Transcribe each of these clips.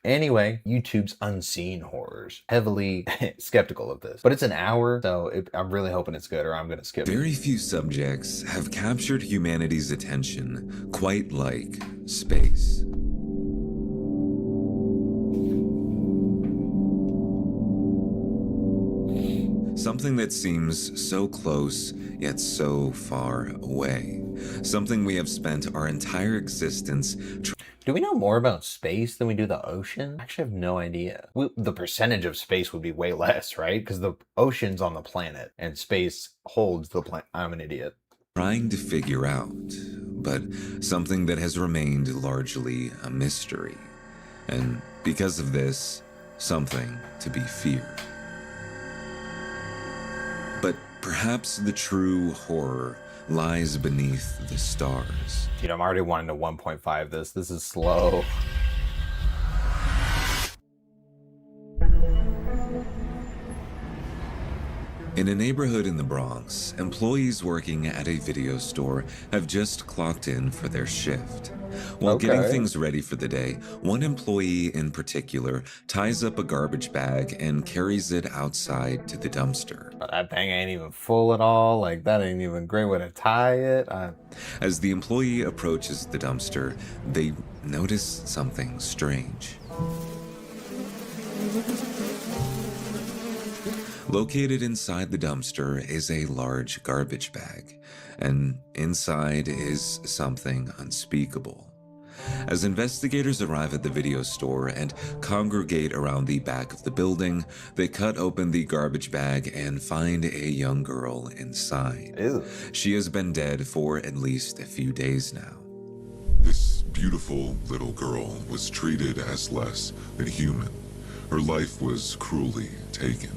Anyway, YouTube's Unseen Horrors. Heavily skeptical of this. But it's an hour, so I'm really hoping it's good or I'm going to skip it. Very few subjects have captured humanity's attention quite like space. Something that seems so close, yet so far away. Something we have spent our entire existence do we know more about space than we do the ocean? I actually have no idea. The percentage of space would be way less, right? Because the ocean's on the planet and space holds the planet. I'm an idiot. Trying to figure out, but something that has remained largely a mystery. And because of this, something to be feared. But perhaps the true horror lies beneath the stars. Dude, I'm already wanting to 1.5 this. This is slow. In a neighborhood in the Bronx, employees working at a video store have just clocked in for their shift. While getting things ready for the day, one employee in particular ties up a garbage bag and carries it outside to the dumpster. That thing ain't even full at all. Like, that ain't even a great way to tie it. As the employee approaches the dumpster, they notice something strange. Located inside the dumpster is a large garbage bag, and inside is something unspeakable. As investigators arrive at the video store and congregate around the back of the building, they cut open the garbage bag and find a young girl inside. Ew. She has been dead for at least a few days now. This beautiful little girl was treated as less than human. Her life was cruelly taken.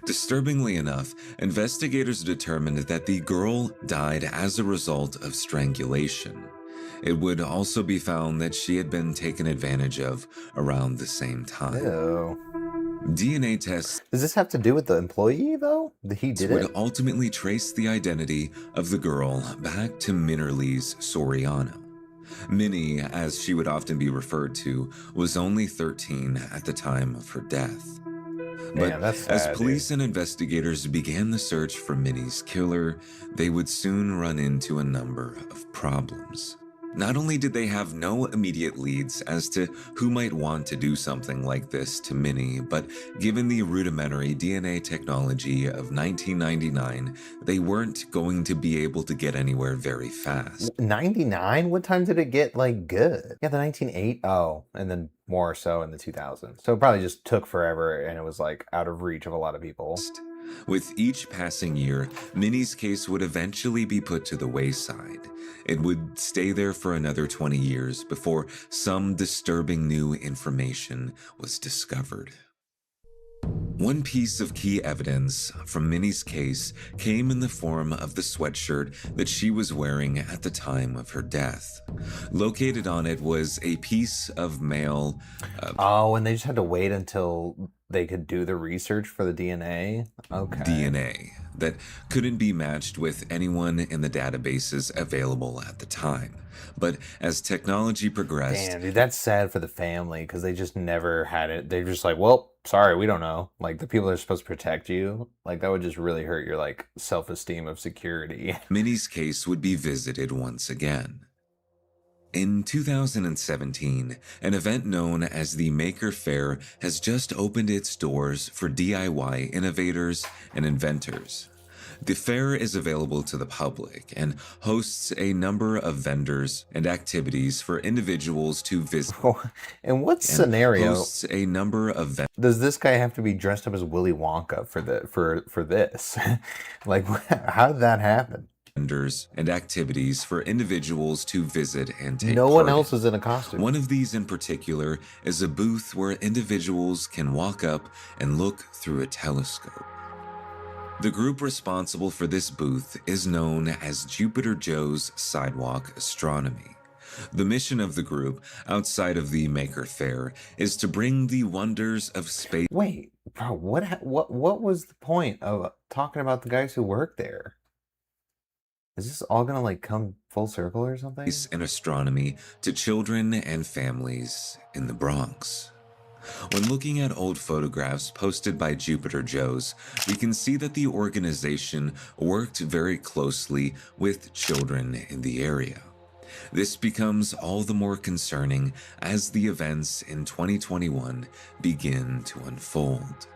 Disturbingly enough, investigators determined that the girl died as a result of strangulation. It would also be found that she had been taken advantage of around the same time. Ew. DNA tests Does this have to do with the employee, though? He did would it? ultimately trace the identity of the girl back to Minnerly's Soriano. Minnie, as she would often be referred to, was only 13 at the time of her death. But Damn, that's sad, as police and investigators began the search for Minnie's killer, they would soon run into a number of problems. Not only did they have no immediate leads as to who might want to do something like this to Minnie, but given the rudimentary DNA technology of 1999, they weren't going to be able to get anywhere very fast. 99? What time did it get, like, good? Yeah, the 1980. Oh, and then more so in the 2000s. So it probably just took forever and it was, like, out of reach of a lot of people. With each passing year, Minnie's case would eventually be put to the wayside. It would stay there for another 20 years before some disturbing new information was discovered. One piece of key evidence from Minnie's case came in the form of the sweatshirt that she was wearing at the time of her death. Located on it was a piece of male... Oh, and they just had to wait until they could do the research for the DNA? Okay. DNA that couldn't be matched with anyone in the databases available at the time. But as technology progressed... Damn, dude, that's sad for the family because they just never had it. They're just like, well, sorry, we don't know. Like, the people that are supposed to protect you, like, that would just really hurt your, like, self-esteem of security. Minnie's case would be visited once again. In 2017, an event known as the Maker Faire has just opened its doors for DIY innovators and inventors. The fair is available to the public and hosts a number of vendors and activities for individuals to visit. In what scenario hosts a number of does this guy have to be dressed up as Willy Wonka for this? Like, how did that happen? Vendors and activities for individuals to visit and take No one part else in. is in a costume. One of these in particular is a booth where individuals can walk up and look through a telescope. The group responsible for this booth is known as Jupiter Joe's Sidewalk Astronomy. The mission of the group, outside of the Maker Faire, is to bring the wonders of space. Wait, bro, what was the point of talking about the guys who work there? Is this all gonna like come full circle or something? And astronomy to children and families in the Bronx. When looking at old photographs posted by Jupiter Joes, we can see that the organization worked very closely with children in the area. This becomes all the more concerning as the events in 2021 begin to unfold.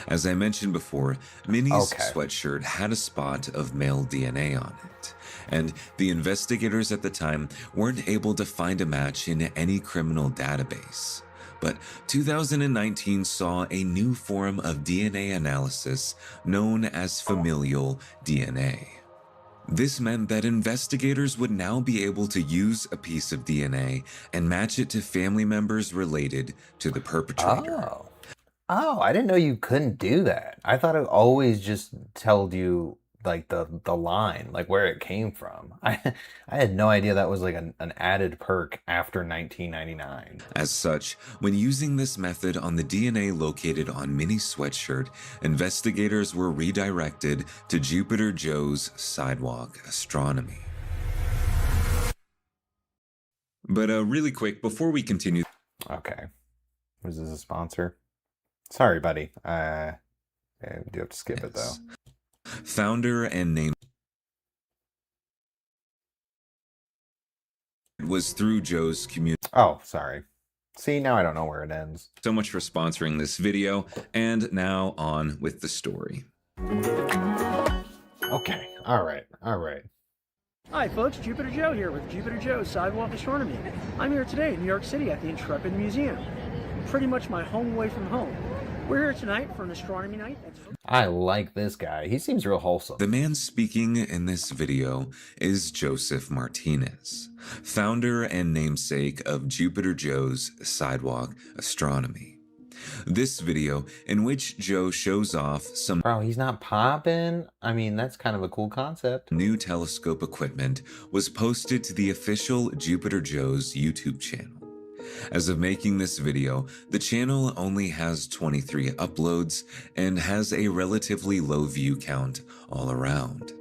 As I mentioned before, Minnie's sweatshirt had a spot of male DNA on it, and the investigators at the time weren't able to find a match in any criminal database. But 2019 saw a new form of DNA analysis known as familial DNA. This meant that investigators would now be able to use a piece of DNA and match it to family members related to the perpetrator. Oh, I didn't know you couldn't do that. I thought it always just told you like the line, like where it came from. I had no idea that was like an added perk after 1999. As such, when using this method on the DNA located on Minnie's sweatshirt, investigators were redirected to Jupiter Joe's Sidewalk Astronomy. But really quick, before we continue... Okay. Was this a sponsor? Sorry, buddy. I do have to skip it, though. Founder and name was through Joe's community. Oh, sorry. See, now I don't know where it ends. So much for sponsoring this video, and now on with the story. Okay. All right. Hi folks, Jupiter Joe here with Jupiter Joe's Sidewalk Astronomy. I'm here today in New York City at the Intrepid Museum. Pretty much my home away from home. We're here tonight for an astronomy night. I like this guy. He seems real wholesome. The man speaking in this video is Joseph Martinez, founder and namesake of Jupiter Joe's Sidewalk Astronomy. This video, in which Joe shows off some... Bro, he's not popping. I mean, that's kind of a cool concept. ...new telescope equipment, was posted to the official Jupiter Joe's YouTube channel. As of making this video, the channel only has 23 uploads and has a relatively low view count all around.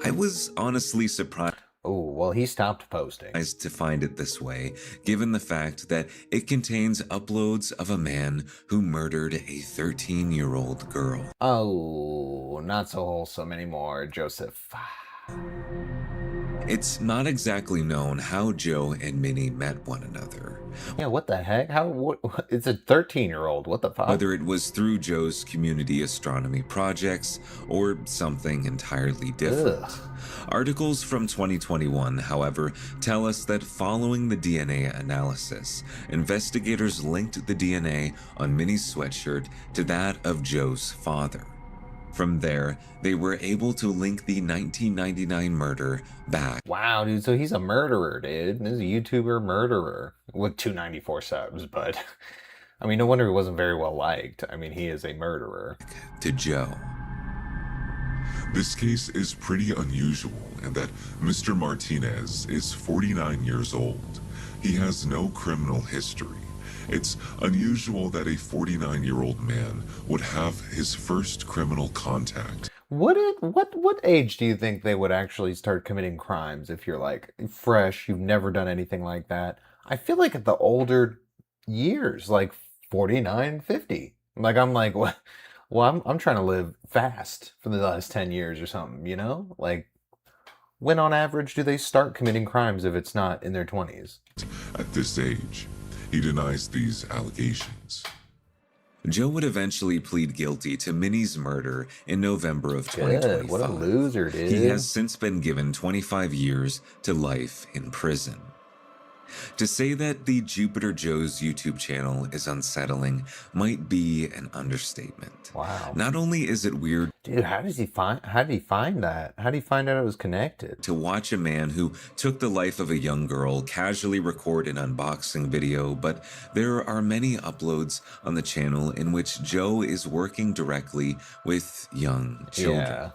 I was honestly surprised. Oh, well, he stopped posting. To find it this way, given the fact that it contains uploads of a man who murdered a 13-year-old girl. Oh, not so wholesome anymore, Joseph. It's not exactly known how Joe and Minnie met one another. Yeah, what the heck? It's a 13-year-old. What the fuck? Whether it was through Joe's community astronomy projects or something entirely different. Ugh. Articles from 2021, however, tell us that following the DNA analysis, investigators linked the DNA on Minnie's sweatshirt to that of Joe's father. From there, they were able to link the 1999 murder back. Wow, dude, so he's a murderer, dude. He's a YouTuber murderer with 294 subs, but I mean, no wonder he wasn't very well liked. I mean, he is a murderer. To Joe. This case is pretty unusual in that Mr. Martinez is 49 years old. He has no criminal history. It's unusual that a 49-year-old man would have his first criminal contact. What age do you think they would actually start committing crimes if you're like fresh, you've never done anything like that? I feel like at the older years, like 49, 50. Like I'm like, what? Well, I'm trying to live fast for the last 10 years or something, you know? Like, when on average do they start committing crimes if it's not in their 20s? At this age, he denies these allegations. Joe would eventually plead guilty to Minnie's murder in November of 2025. Good. What a loser, dude. He has since been given 25 years to life in prison. To say that the Jupiter Joe's YouTube channel is unsettling might be an understatement. Wow. Not only is it weird, dude, how did he find that? How did he find out it was connected? To watch a man who took the life of a young girl casually record an unboxing video, but there are many uploads on the channel in which Joe is working directly with young children. Yeah.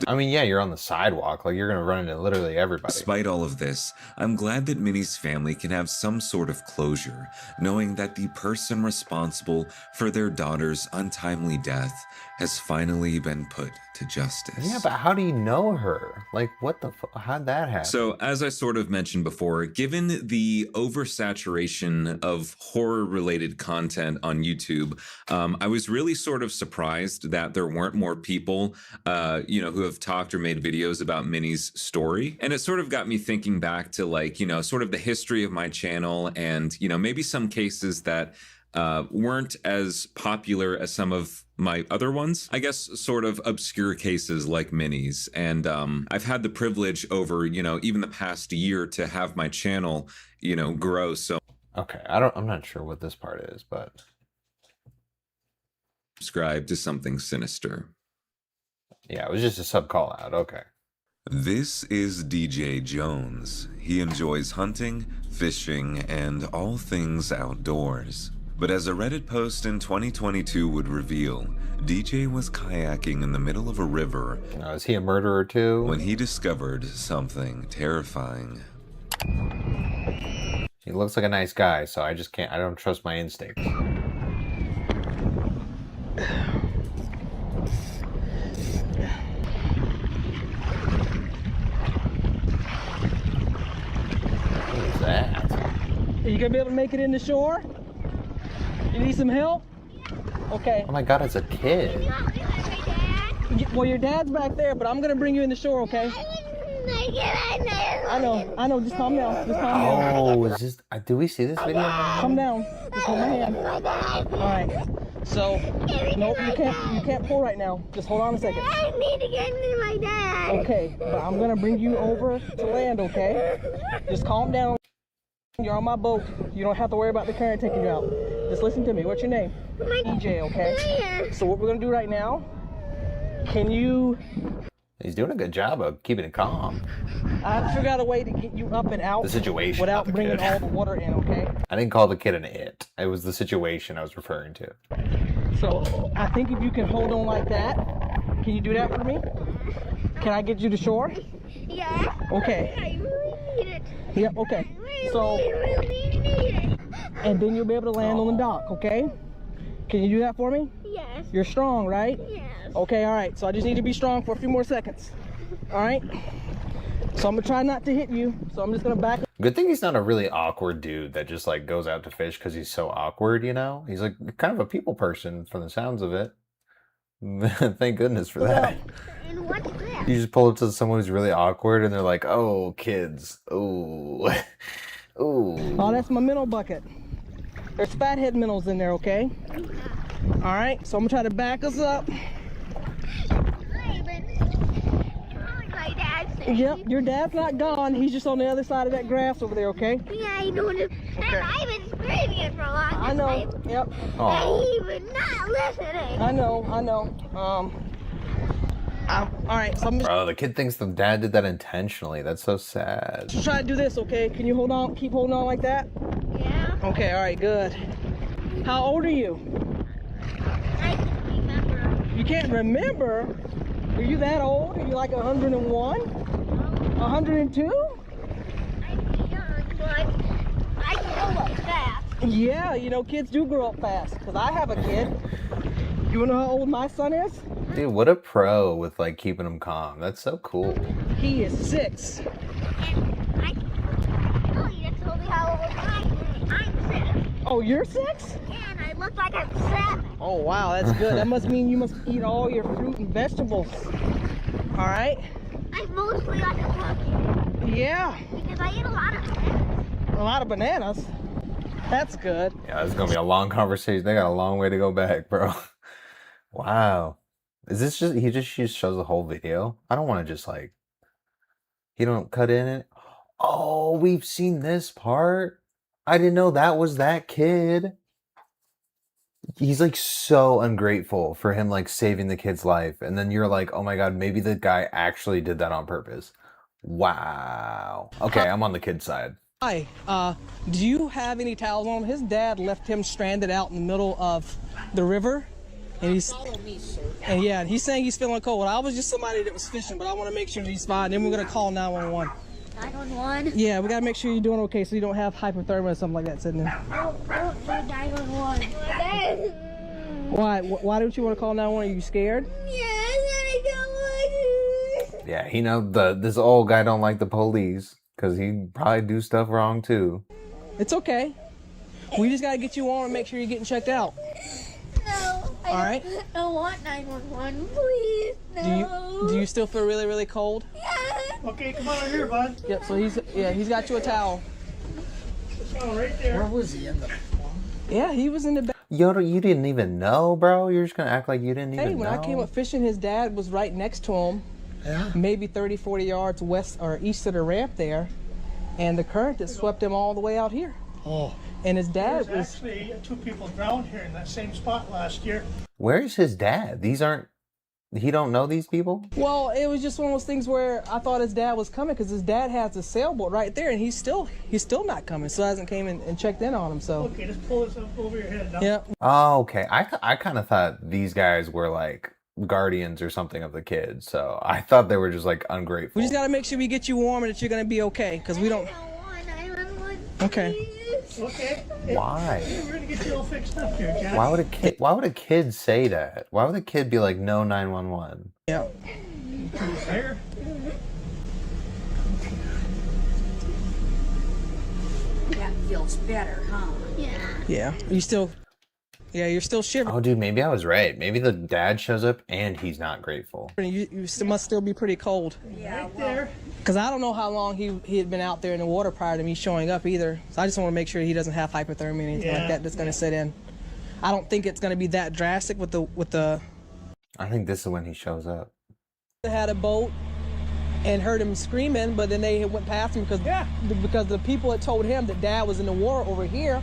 I mean, yeah, you're on the sidewalk. Like, you're going to run into literally everybody. Despite all of this, I'm glad that Minnie's family can have some sort of closure, knowing that the person responsible for their daughter's untimely death has finally been put to justice. Yeah, but how do you know her? Like, what the how'd that happen? So, as I sort of mentioned before, given the oversaturation of horror-related content on YouTube, I was really sort of surprised that there weren't more people, who have talked or made videos about Minnie's story. And it sort of got me thinking back to, like, sort of the history of my channel and, maybe some cases that weren't as popular as some of my other ones. I guess sort of obscure cases like Minnie's. And I've had the privilege over, even the past year to have my channel, grow. So okay, I'm not sure what this part is, but subscribe to something sinister. Yeah, it was just a sub call out. Okay. This is DJ Jones. He enjoys hunting, fishing, and all things outdoors. But as a Reddit post in 2022 would reveal, DJ was kayaking in the middle of a river. Now, is he a murderer too? When he discovered something terrifying. He looks like a nice guy, so I don't trust my instincts. What is that? Are you gonna be able to make it in the shore? You need some help? Okay. Oh my god, it's a kid. Well, your dad's back there, but I'm gonna bring you in the shore, okay? I know. Just calm down. Just calm down. Oh, is this? Do we see this video? Calm down. Just hold my hand. All right. So, nope, you can't pull right now. Just hold on a second. I need to get to my dad. Okay, but I'm gonna bring you over to land, okay? Just calm down. You're on my boat. You don't have to worry about the current taking you out. Just listen to me. What's your name? EJ, okay? So what we're gonna do right now, can you... He's doing a good job of keeping it calm. I have to figure out a way to get you up and out The situation, without not the bringing kid. all the water in, okay? I didn't call the kid an it. It was the situation I was referring to. So I think if you can hold on like that, can you do that for me? Can I get you to shore? Yeah. Okay. I really need it. Yep, okay. So, really need it. and then you'll be able to land on the dock, okay? Can you do that for me? Yes. You're strong, right? Yes. Okay, all right. So I just need to be strong for a few more seconds. All right? So I'm gonna try not to hit you. So I'm just gonna back. Good thing he's not a really awkward dude that just like goes out to fish because he's so awkward, you know? He's like kind of a people person from the sounds of it. Thank goodness for that. And what's this? You just pull up to someone who's really awkward and they're like, oh, kids. Ooh. Ooh. Oh, that's my minnow bucket. There's fathead minnows in there, okay? All right, so I'm gonna try to back us up. My dad's saying. Yep, your dad's not gone. He's just on the other side of that grass over there, okay? Yeah, I know it. And I've been screaming it for a long time. I know, yep. Aw. And he was not listening. I know. All right, so I'm just Bro, the kid thinks the dad did that intentionally. That's so sad. try to do this, okay? Can you hold on, keep holding on like that? Yeah. Okay, all right, good. How old are you? I can't remember. You can't remember? Are you that old? Are you like 101? 102? I'm young, but I grow up fast. Yeah, you know, kids do grow up fast. Because I have a kid. You wanna know how old my son is? Dude, what a pro with like keeping him calm. That's so cool. He is 6. And I oh, you just told me how old I'm 6. Oh, you're 6? And I look like I'm 7. Oh, wow, that's good. That must mean you must eat all your fruit and vegetables. All right? I'm mostly like a monkey. Yeah, Because I eat a lot of bananas. a lot of bananas. That's good. Yeah, this is gonna be a long conversation. They got a long way to go back, bro. Wow. Is this just he just shows the whole video? I don't want to just like he don't cut in it. Oh, we've seen this part. I didn't know that was that kid. He's like so ungrateful for him like saving the kid's life. And then you're like, oh my god, maybe the guy actually did that on purpose. Wow. Okay, I'm on the kid's side. Hi, do you have any towels on him? His dad left him stranded out in the middle of the river. And yeah, he's saying he's feeling cold. I was just somebody that was fishing, but I want to make sure he's fine. Then we're gonna call 911. 911? Yeah, we gotta make sure you're doing okay, so you don't have hypothermia or something like that sitting there. Don't do 911. Why don't you want to call 911? Are you scared? Yes, I don't want to. Yeah, he know this old guy don't like the police because he probably do stuff wrong too. It's okay. We just gotta get you on and make sure you're getting checked out. No. I don't want 911, please. No. Do you still feel really, really cold? Yes. Okay, come on over here, bud. Yep. So he's got you a towel. Oh, right there. Where was he in the? Yeah, he was in the back. Yo, you didn't even know, bro? You're just gonna act like you didn't even know? Hey, when I came up fishing, his dad was right next to him. Yeah. Maybe 30, 40 yards west or east of the ramp there. And the current that swept him all the way out here. Oh. And his dad There's was... actually 2 people drowned here in that same spot last year. Where's his dad? He don't know these people? Well, it was just one of those things where I thought his dad was coming because his dad has a sailboat right there, and he's still not coming. So hasn't came in and checked in on him. So Okay, just pull this up over your head now. yeah, Oh, okay. I kind of thought these guys were like guardians or something of the kids. So I thought they were just like ungrateful. we just gotta make sure we get you warm and that you're gonna be okay because we don't. I don't want 911. Okay. Please. Okay. Why? We're gonna get you all fixed up here, Jack. Why would a kid say that? Why would a kid be like, no 911? Yeah. Here. That feels better, huh? Yeah. Yeah. You're still shivering. Oh, dude, maybe I was right. Maybe the dad shows up and he's not grateful. You must still be pretty cold. Yeah. Right there. Because I don't know how long he had been out there in the water prior to me showing up either. So I just want to make sure he doesn't have hypothermia or anything like that that's going to set in. I don't think it's going to be that drastic with the. I think this is when he shows up. They had a boat and heard him screaming, but then they went past him because the people had told him that Dad was in the water over here.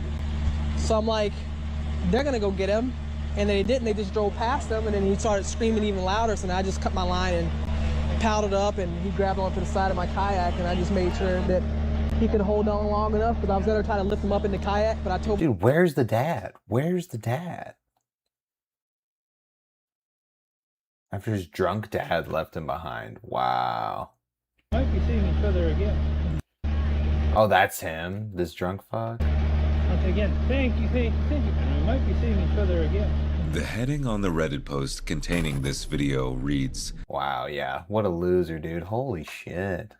So I'm like, they're going to go get him. And they didn't. They just drove past him, and then he started screaming even louder. So then I just cut my line and paddled up, and he grabbed onto the side of my kayak, and I just made sure that he could hold on long enough because I was going to try to lift him up in the kayak, but I told him. Dude, where's the dad? Where's the dad? After his drunk dad left him behind. Wow. Might be seeing each other again. Oh, that's him? This drunk fuck? Once again, thank you. And we might be seeing each other again. The heading on the Reddit post containing this video reads, Wow, yeah. What a loser, dude. Holy shit.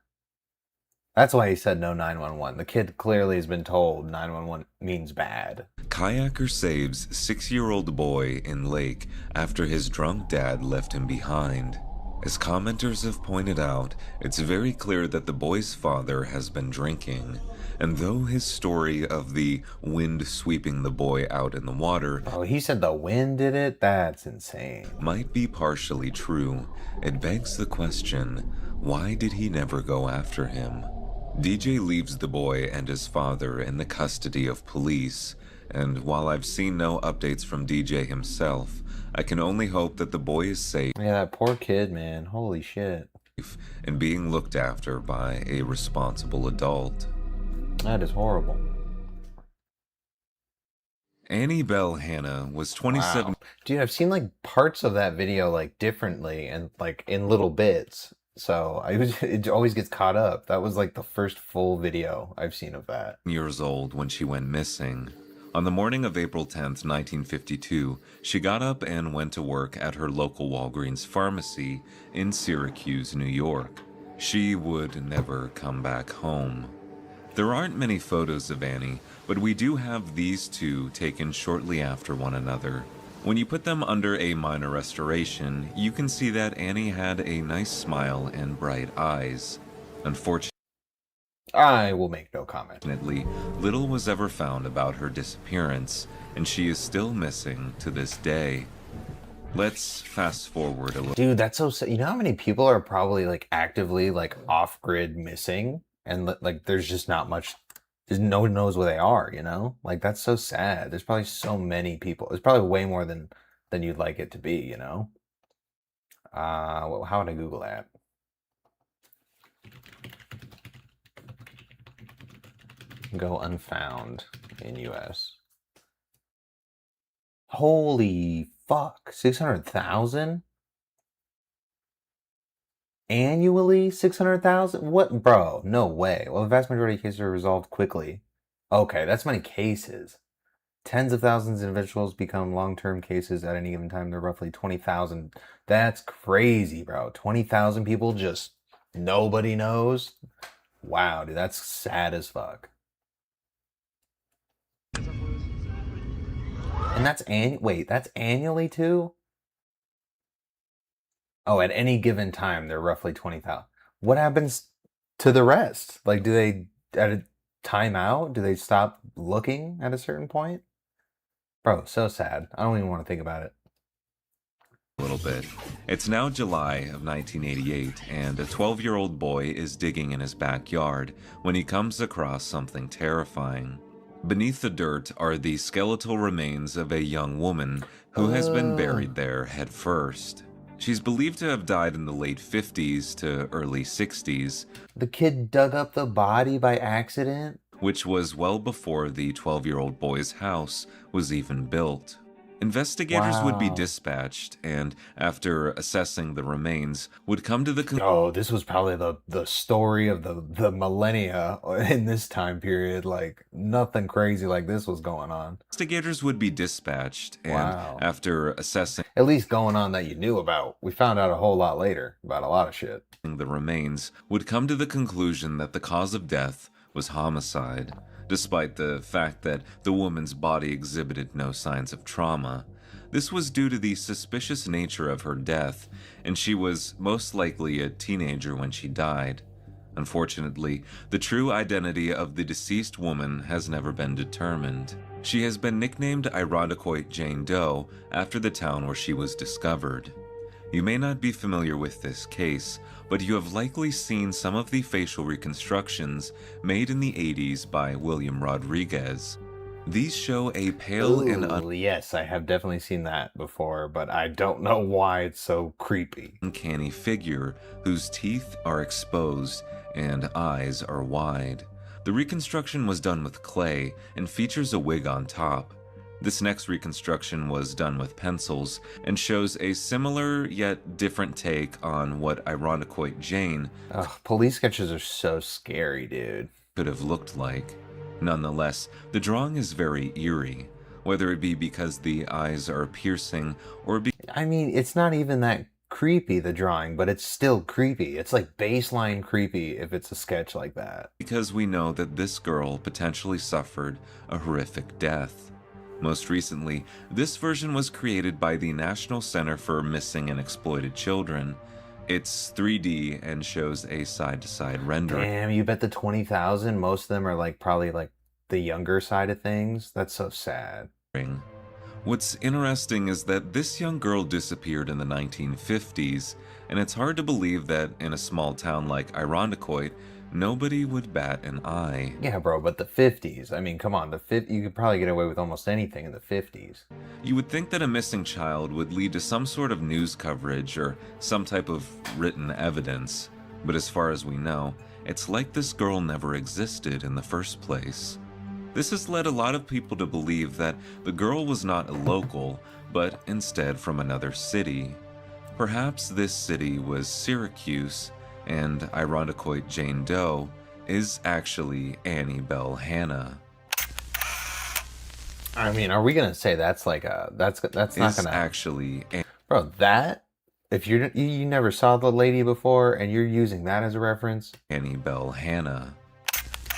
That's why he said no 911. The kid clearly has been told 911 means bad. Kayaker saves 6-year-old boy in lake after his drunk dad left him behind. As commenters have pointed out, it's very clear that the boy's father has been drinking. And though his story of the wind sweeping the boy out in the water Oh, he said the wind did it? That's insane. might be partially true, it begs the question, why did he never go after him? DJ leaves the boy and his father in the custody of police, and while I've seen no updates from DJ himself, I can only hope that the boy is safe Yeah, that poor kid, man. Holy shit. and being looked after by a responsible adult. That is horrible. Annie Bell Hannah was 27. Wow. Dude, I've seen like parts of that video like differently and like in little bits. So it always gets caught up. That was like the first full video I've seen of that. Years old when she went missing. On the morning of April 10th, 1952, she got up and went to work at her local Walgreens pharmacy in Syracuse, New York. She would never come back home. There aren't many photos of Annie, but we do have these two taken shortly after one another. When you put them under a minor restoration, you can see that Annie had a nice smile and bright eyes. Unfortunately, I will make no comment. little was ever found about her disappearance, and she is still missing to this day. Let's fast forward a little. Dude, that's so sad. You know how many people are probably like actively like off-grid missing? And like there's just not much, no one knows where they are, you know? Like that's so sad. There's probably so many people. There's probably way more than you'd like it to be, you know? Well, how would I Google that? Go unfound in US. Holy fuck? 600,000? Annually 600,000? What, bro? No way. Well, the vast majority of cases are resolved quickly. Okay, that's many cases. Tens of thousands of individuals become long-term cases at any given time. They're roughly 20,000. That's crazy, bro. 20,000 people just nobody knows. Wow, dude, that's sad as fuck. And that's wait, that's annually too? Oh, at any given time, they're roughly 20,000. What happens to the rest? Like, do they at a time out? Do they stop looking at a certain point? Bro, so sad. I don't even want to think about it. A little bit. It's now July of 1988, and a 12-year-old boy is digging in his backyard when he comes across something terrifying. Beneath the dirt are the skeletal remains of a young woman who has been buried there head first. She's believed to have died in the late 50s to early 60s. The kid dug up the body by accident? Which was well before the 12-year-old boy's house was even built. Investigators would be dispatched, and after assessing the remains, would come to the conclusion. Oh, this was probably the story of the millennia in this time period. Like, nothing crazy like this was going on. Investigators would be dispatched, and after assessing. At least going on that you knew about. We found out a whole lot later about a lot of shit. The remains would come to the conclusion that the cause of death was homicide, despite the fact that the woman's body exhibited no signs of trauma. This was due to the suspicious nature of her death, and she was most likely a teenager when she died. Unfortunately, the true identity of the deceased woman has never been determined. She has been nicknamed Irondequoit Jane Doe after the town where she was discovered. You may not be familiar with this case, but you have likely seen some of the facial reconstructions made in the 80s by William Rodriguez. These show a pale yes, I have definitely seen that before, but I don't know why it's so creepy. Uncanny figure whose teeth are exposed and eyes are wide. The reconstruction was done with clay and features a wig on top. This next reconstruction was done with pencils and shows a similar yet different take on what Irondequoit Jane police sketches are so scary, dude. Could have looked like. Nonetheless, the drawing is very eerie, whether it be because the eyes are piercing or I mean, it's not even that creepy, the drawing, but it's still creepy. It's like baseline creepy if it's a sketch like that. Because we know that this girl potentially suffered a horrific death. Most recently, this version was created by the National Center for Missing and Exploited Children. It's 3D and shows a side-to-side rendering. Damn, you bet the 20,000, most of them are like probably like the younger side of things. That's so sad. What's interesting is that this young girl disappeared in the 1950s, and it's hard to believe that in a small town like Irondequoit, nobody would bat an eye. Yeah, bro, but the 50s. I mean, come on, you could probably get away with almost anything in the 50s. You would think that a missing child would lead to some sort of news coverage or some type of written evidence, but as far as we know, it's like this girl never existed in the first place. This has led a lot of people to believe that the girl was not a local, but instead from another city. Perhaps this city was Syracuse, and Irondequoit Jane Doe is actually Annie Bell Hannah. I mean, are we gonna say that's like a that's not gonna actually, bro? That if you never saw the lady before and you're using that as a reference, Annie Bell Hannah.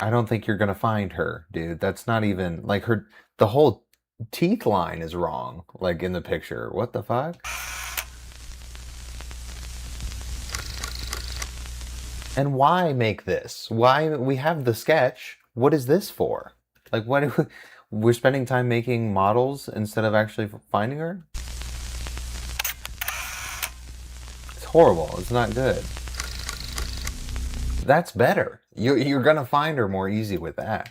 I don't think you're gonna find her, dude. That's not even like her. The whole teeth line is wrong, like in the picture. What the fuck? And why make this? Why we have the sketch? What is this for? Like, what? We're spending time making models instead of actually finding her? It's horrible. It's not good. That's better. You're gonna find her more easy with that.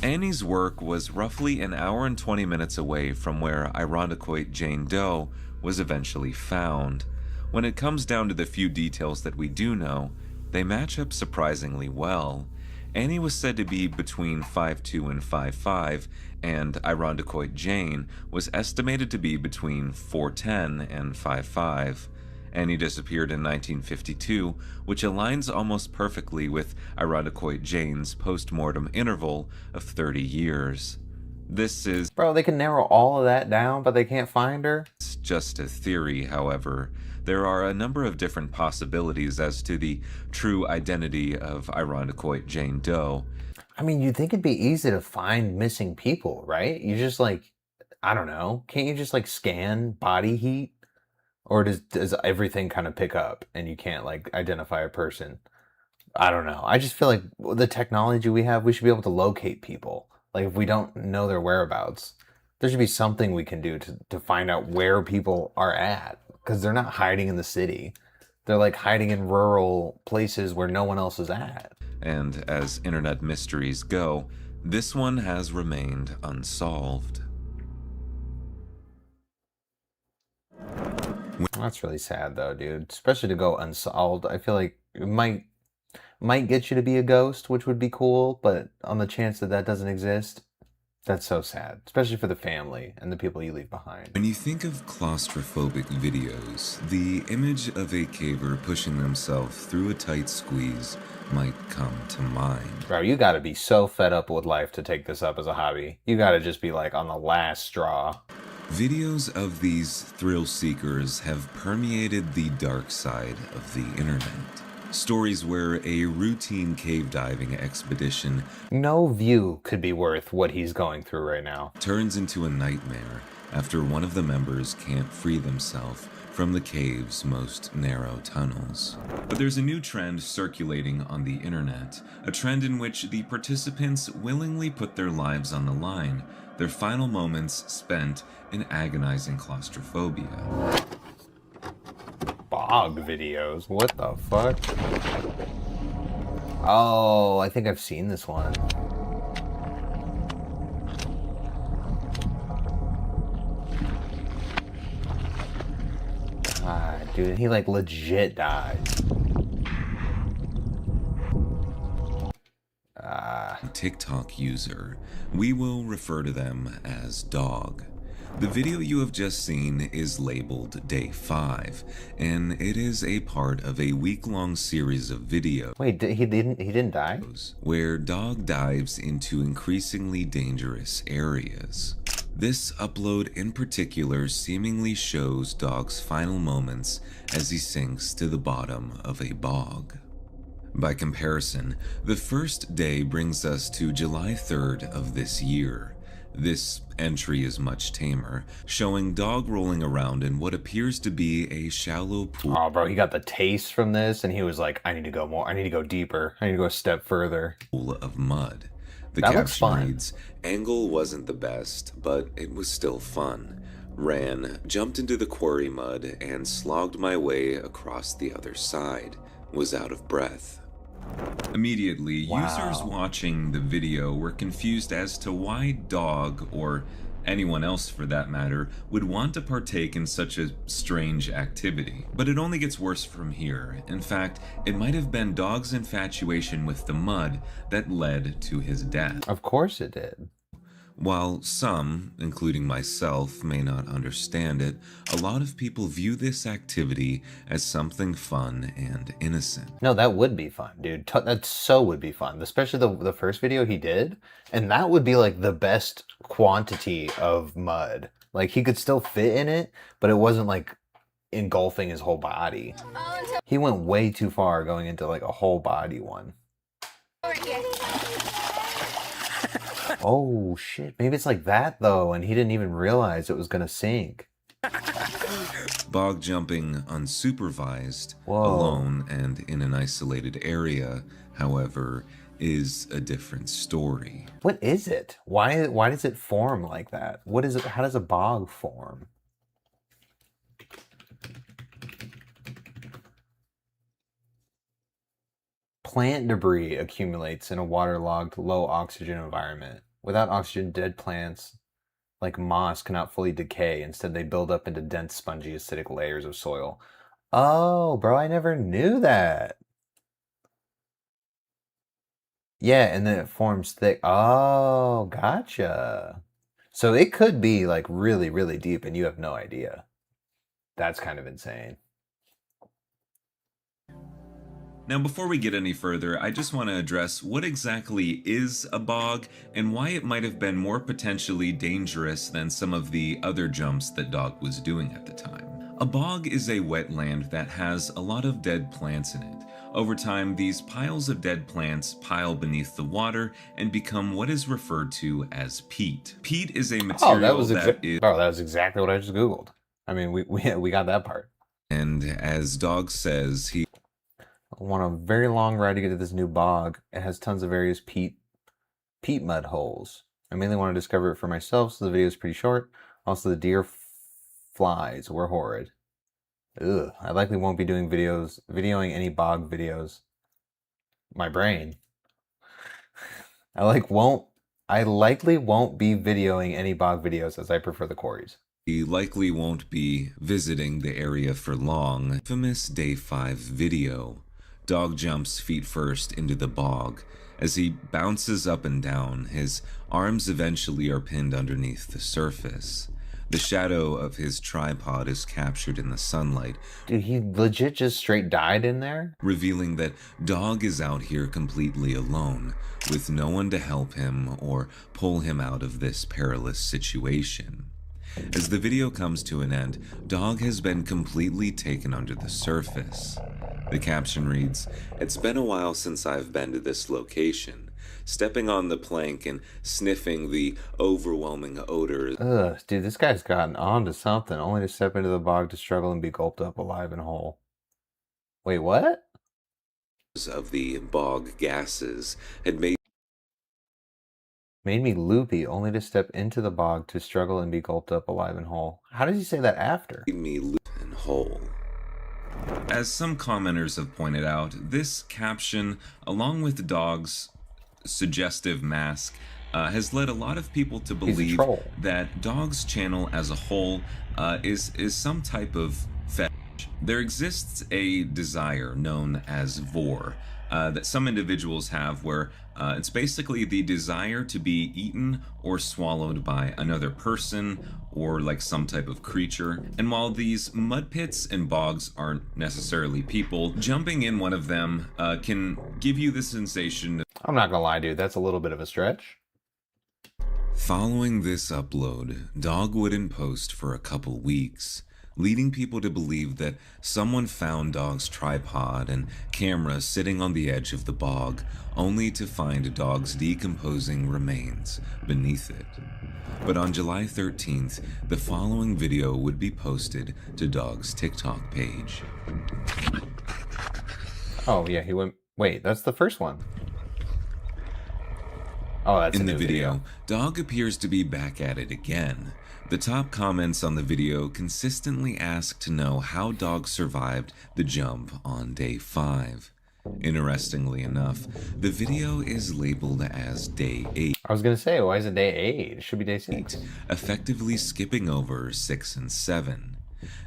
Annie's work was roughly an hour and 20 minutes away from where Irondequoit Jane Doe was eventually found. When it comes down to the few details that we do know, they match up surprisingly well. Annie was said to be between 5'2" and 5'5", and Irondequoit Jane was estimated to be between 4'10" and 5'5". Annie disappeared in 1952, which aligns almost perfectly with Irondequoit Jane's post-mortem interval of 30 years. This is Bro, they can narrow all of that down, but they can't find her? just a theory, however. There are a number of different possibilities as to the true identity of Irondequoit Jane Doe. I mean, you'd think it'd be easy to find missing people, right? You just like, I don't know, can't you just like scan body heat? Or does everything kind of pick up and you can't like identify a person? I don't know. I just feel like with the technology we have, we should be able to locate people. Like if we don't know their whereabouts, there should be something we can do to find out where people are at. Because they're not hiding in the city. They're like hiding in rural places where no one else is at. And as internet mysteries go, this one has remained unsolved. That's really sad though, dude. Especially to go unsolved. I feel like it might get you to be a ghost, which would be cool, but on the chance that that doesn't exist, that's so sad, especially for the family and the people you leave behind. When you think of claustrophobic videos, the image of a caver pushing themselves through a tight squeeze might come to mind. Bro, you gotta be so fed up with life to take this up as a hobby. You gotta just be like on the last straw. Videos of these thrill seekers have permeated the dark side of the internet. Stories where a routine cave diving expedition No view could be worth what he's going through right now. turns into a nightmare after one of the members can't free themselves from the cave's most narrow tunnels. But there's a new trend circulating on the internet, a trend in which the participants willingly put their lives on the line, their final moments spent in agonizing claustrophobia. Bog videos, what the fuck? Oh, I think I've seen this one. Ah, dude, he like legit died. TikTok user. We will refer to them as Dog. The video you have just seen is labeled Day 5, and it is a part of a week-long series of videos. Wait, he didn't die? Where Dog dives into increasingly dangerous areas. This upload in particular seemingly shows Dog's final moments as he sinks to the bottom of a bog. By comparison, the first day brings us to July 3rd of this year. This entry is much tamer, showing Dog rolling around in what appears to be a shallow pool. Oh, bro, he got the taste from this, and he was like, I need to go more. I need to go deeper. I need to go a step further. Of mud. The That looks caption fun. reads, "Angle wasn't the best, but it was still fun. Ran, jumped into the quarry mud, and slogged my way across the other side. Was out of breath." Immediately, Wow. users watching the video were confused as to why Dog, or anyone else for that matter, would want to partake in such a strange activity. But it only gets worse from here. In fact, it might have been Dog's infatuation with the mud that led to his death. Of course it did. While some, including myself, may not understand it, a lot of people view this activity as something fun and innocent. No, that would be fun, dude. That so would be fun, especially the first video he did. And that would be like the best quantity of mud. Like he could still fit in it, but it wasn't like engulfing his whole body. He went way too far going into like a whole body one. Oh shit, maybe it's like that though, and he didn't even realize it was gonna sink. Bog jumping unsupervised, Whoa. alone, and in an isolated area, however, is a different story. What is it? Why does it form like that? What is it? How does a bog form? Plant debris accumulates in a waterlogged, low oxygen environment. Without oxygen, dead plants like moss cannot fully decay. Instead, they build up into dense, spongy, acidic layers of soil. Oh, bro, I never knew that. Yeah, and then it forms thick. Oh, gotcha. So it could be like really, really deep and you have no idea. That's kind of insane. Now, before we get any further, I just want to address what exactly is a bog and why it might have been more potentially dangerous than some of the other jumps that Dog was doing at the time. A bog is a wetland that has a lot of dead plants in it. Over time, these piles of dead plants pile beneath the water and become what is referred to as peat. Peat is a material that was exactly what I just Googled. I mean, we got that part. And as Dog says, he I want a very long ride to get to this new bog. It has tons of various peat mud holes. I mainly want to discover it for myself, so the video is pretty short. Also, the deer flies were horrid. Ugh, I likely won't be doing videoing any bog videos. My brain. I likely won't be videoing any bog videos as I prefer the quarries. He likely won't be visiting the area for long. Infamous Day 5 video. Dog jumps feet first into the bog. As he bounces up and down, his arms eventually are pinned underneath the surface. The shadow of his tripod is captured in the sunlight. Dude, he legit just straight died in there? Revealing that Dog is out here completely alone, with no one to help him or pull him out of this perilous situation. As the video comes to an end, Dog has been completely taken under the surface. The caption reads, "It's been a while since I've been to this location. Stepping on the plank and sniffing the overwhelming odors Ugh, dude, this guy's gotten onto something, only to step into the bog to struggle and be gulped up alive and whole." Wait, what? of the bog gases had made Made me loopy, only to step into the bog to struggle and be gulped up alive and whole. How does he say that after? me loose and whole. As some commenters have pointed out, this caption, along with Dog's suggestive mask, has led a lot of people to believe that Dog's channel as a whole is some type of fetish. There exists a desire known as vor that some individuals have where it's basically the desire to be eaten or swallowed by another person or like some type of creature. And while these mud pits and bogs aren't necessarily people, jumping in one of them can give you the sensation. I'm not gonna lie, dude, that's a little bit of a stretch. Following this upload, Dog wouldn't post for a couple weeks, leading people to believe that someone found Dog's tripod and camera sitting on the edge of the bog, only to find Dog's decomposing remains beneath it. But on July 13th, the following video would be posted to Dog's TikTok page. Oh yeah, he went. Wait, that's the first one. Oh, that's in the video. Dog appears to be back at it again. The top comments on the video consistently ask to know how Dog survived the jump on day 5. Interestingly enough, the video is labeled as day 8. I was gonna say, why is it day 8? It should be day 6. Effectively skipping over 6 and 7.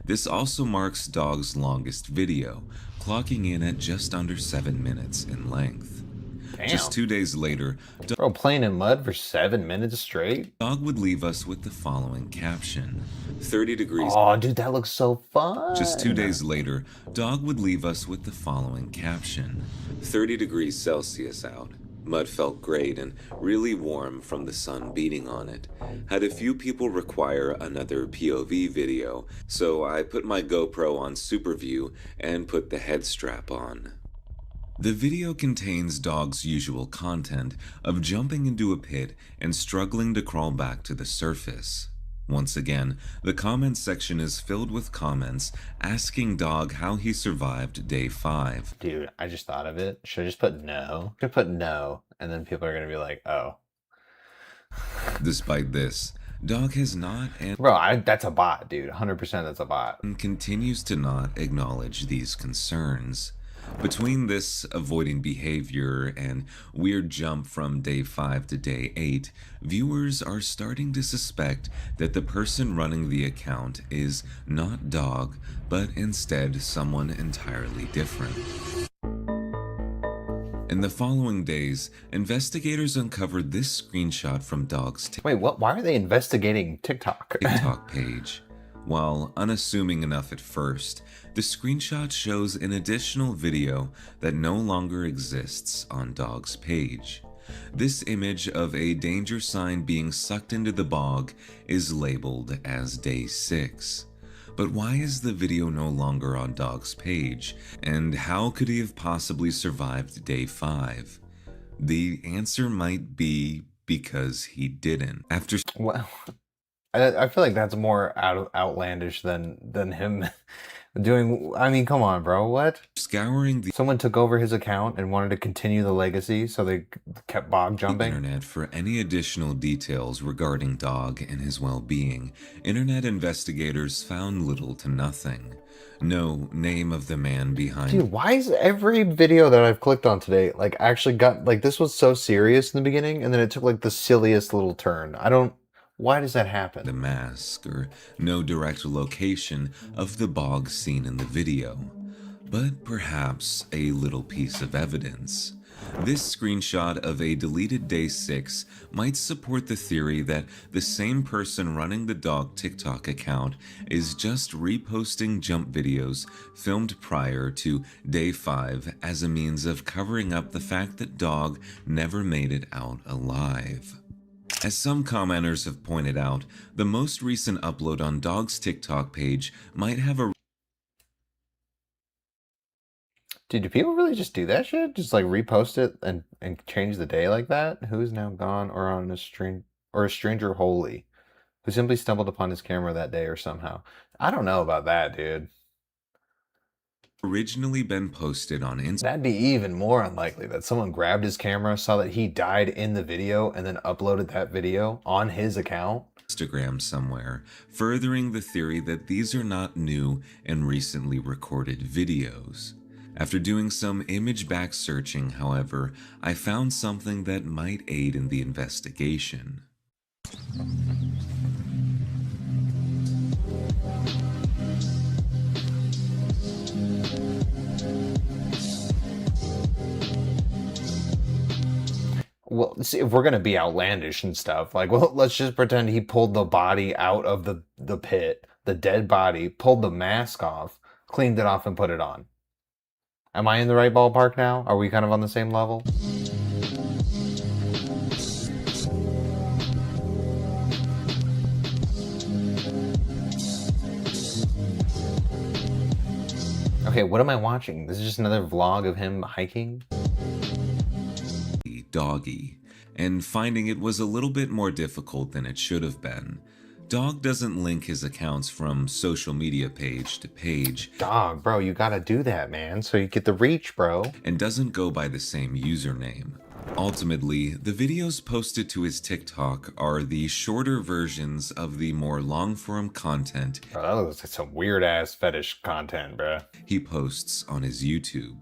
This also marks Dog's longest video, clocking in at just under 7 minutes in length. Damn. Just 2 days later, Bro, playing in mud for 7 minutes straight? Dog would leave us with the following caption. 30 degrees. Oh, dude, that looks so fun. Just 2 days later, Dog would leave us with the following caption. 30 degrees Celsius out. Mud felt great and really warm from the sun beating on it. Had a few people require another POV video, so I put my GoPro on Super View and put the head strap on. The video contains Dog's usual content of jumping into a pit and struggling to crawl back to the surface. Once again, the comments section is filled with comments asking Dog how he survived day 5. Dude, I just thought of it. Should I just put no? I could put no, and then people are gonna be like, oh. Despite this, Dog has not and Bro, that's a bot, dude. 100% that's a bot. continues to not acknowledge these concerns. Between this avoiding behavior and weird jump from day 5 to day 8, viewers are starting to suspect that the person running the account is not Dog, but instead someone entirely different. In the following days, investigators uncovered this screenshot from Dog's Wait, what? Why are they investigating TikTok? TikTok page. While unassuming enough at first, the screenshot shows an additional video that no longer exists on Dog's page. This image of a danger sign being sucked into the bog is labeled as Day 6. But why is the video no longer on Dog's page, and how could he have possibly survived Day 5? The answer might be because he didn't. After Well, I feel like that's more outlandish than him doing. I mean, come on, bro. What? scouring the Someone took over his account and wanted to continue the legacy, so they kept bog jumping. internet for any additional details regarding Dog and his well-being, internet investigators found little to nothing. No name of the man behind Dude, why is every video that I've clicked on today like actually got like this was so serious in the beginning and then it took like the silliest little turn? Why does that the happen? mask, or no direct location of the bog seen in the video, but perhaps a little piece of evidence. This screenshot of a deleted Day 6 might support the theory that the same person running the Dog TikTok account is just reposting jump videos filmed prior to Day 5 as a means of covering up the fact that Dog never made it out alive. As some commenters have pointed out, the most recent upload on Dog's TikTok page might have a Dude, do people really just do that shit? Just like repost it and change the day like that? Who's now gone or on a stream or a stranger wholly who simply stumbled upon his camera that day or somehow? I don't know about that, dude. originally been posted on That'd be even more unlikely that someone grabbed his camera, saw that he died in the video, and then uploaded that video on his account. Instagram somewhere, furthering the theory that these are not new and recently recorded videos. After doing some image back searching, however, I found something that might aid in the investigation. Well, see, if we're gonna be outlandish and stuff, like, well, let's just pretend he pulled the body out of the pit, the dead body, pulled the mask off, cleaned it off, and put it on. Am I in the right ballpark now? Are we kind of on the same level? Okay, what am I watching? This is just another vlog of him hiking? Doggy, and finding it was a little bit more difficult than it should have been. Dog doesn't link his accounts from social media page to page. Dog, bro, you gotta do that, man, so you get the reach, bro. And doesn't go by the same username. Ultimately, the videos posted to his TikTok are the shorter versions of the more long-form content Bro, that looks like some weird-ass fetish content, bro. he posts on his YouTube.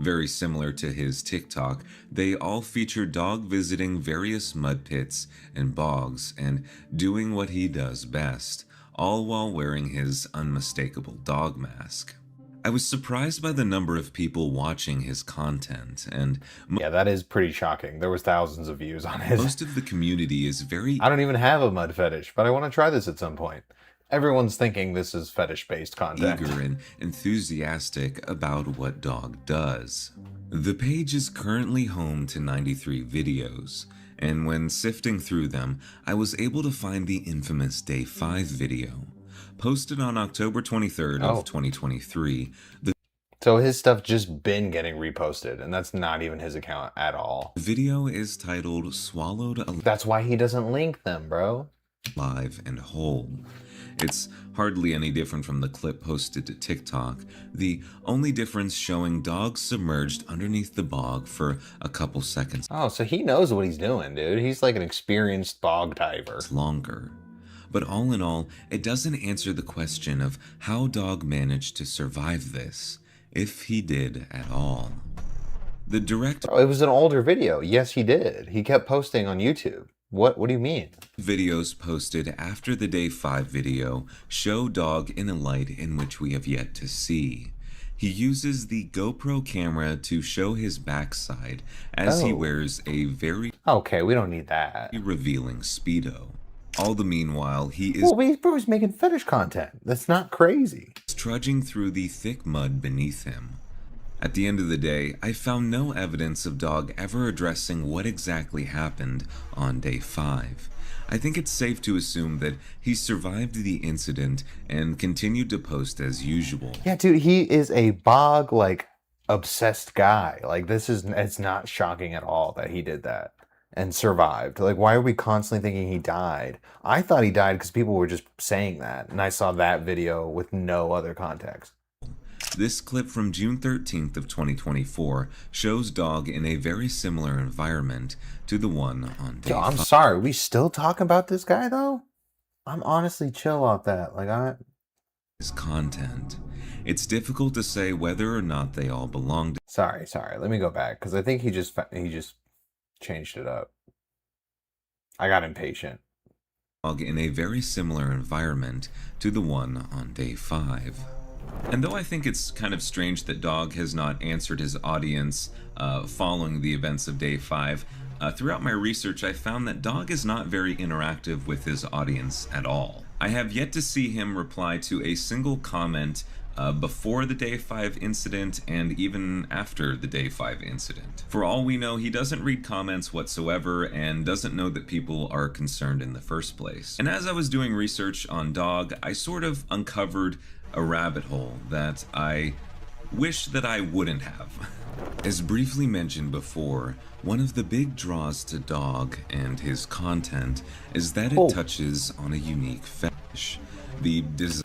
Very similar to his TikTok, they all feature Dog visiting various mud pits and bogs and doing what he does best, all while wearing his unmistakable dog mask. I was surprised by the number of people watching his content, and Yeah, that is pretty shocking. There was thousands of views on his. most of the community is very I don't even have a mud fetish, but I want to try this at some point. Everyone's thinking this is fetish-based content. eager and enthusiastic about what Dog does. The page is currently home to 93 videos, and when sifting through them, I was able to find the infamous Day 5 video. Posted on October 23rd of 2023, the So his stuff just been getting reposted, and that's not even his account at all. video is titled Swallowed That's why he doesn't link them, bro. Alive and Whole. It's hardly any different from the clip posted to TikTok, the only difference showing Dog submerged underneath the bog for a couple seconds Oh, so he knows what he's doing, dude. He's like an experienced bog diver. longer. But all in all, it doesn't answer the question of how Dog managed to survive this, if he did at all. The direct Bro, it was an older video. Yes, he did. He kept posting on YouTube. What do you mean? videos posted after the Day 5 video show Dog in a light in which we have yet to see. He uses the GoPro camera to show his backside as he Oh. wears a very Okay, we don't need that. revealing Speedo. All the meanwhile, he is Well, he's making fetish content. That's not crazy. trudging through the thick mud beneath him. At the end of the day, I found no evidence of Dog ever addressing what exactly happened on day 5. I think it's safe to assume that he survived the incident and continued to post as usual. Yeah, dude, he is a bog, like, obsessed guy. Like, it's not shocking at all that he did that and survived. Like, why are we constantly thinking he died? I thought he died because people were just saying that, and I saw that video with no other context. This clip from June 13th of 2024 shows Dog in a very similar environment to the one on day Yo, I'm 5. sorry, are we still talking about this guy, though? I'm honestly chill off that. Like, His content. It's difficult to say whether or not they all belong to Sorry. Let me go back, because I think he just changed it up. I got impatient. Dog in a very similar environment to the one on day 5. And though I think it's kind of strange that Dog has not answered his audience following the events of day 5, throughout my research I found that Dog is not very interactive with his audience at all. I have yet to see him reply to a single comment before the day 5 incident and even after the day 5 incident. For all we know, he doesn't read comments whatsoever and doesn't know that people are concerned in the first place. And as I was doing research on Dog, I sort of uncovered a rabbit hole that I wish that I wouldn't have. As briefly mentioned before, one of the big draws to Dog and his content is that it touches on a unique fetish.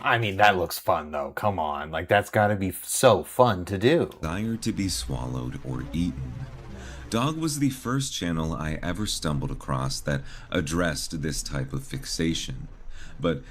I mean, that looks fun, though. Come on. Like, that's gotta be so fun to do. Desire to be swallowed or eaten. Dog was the first channel I ever stumbled across that addressed this type of fixation. But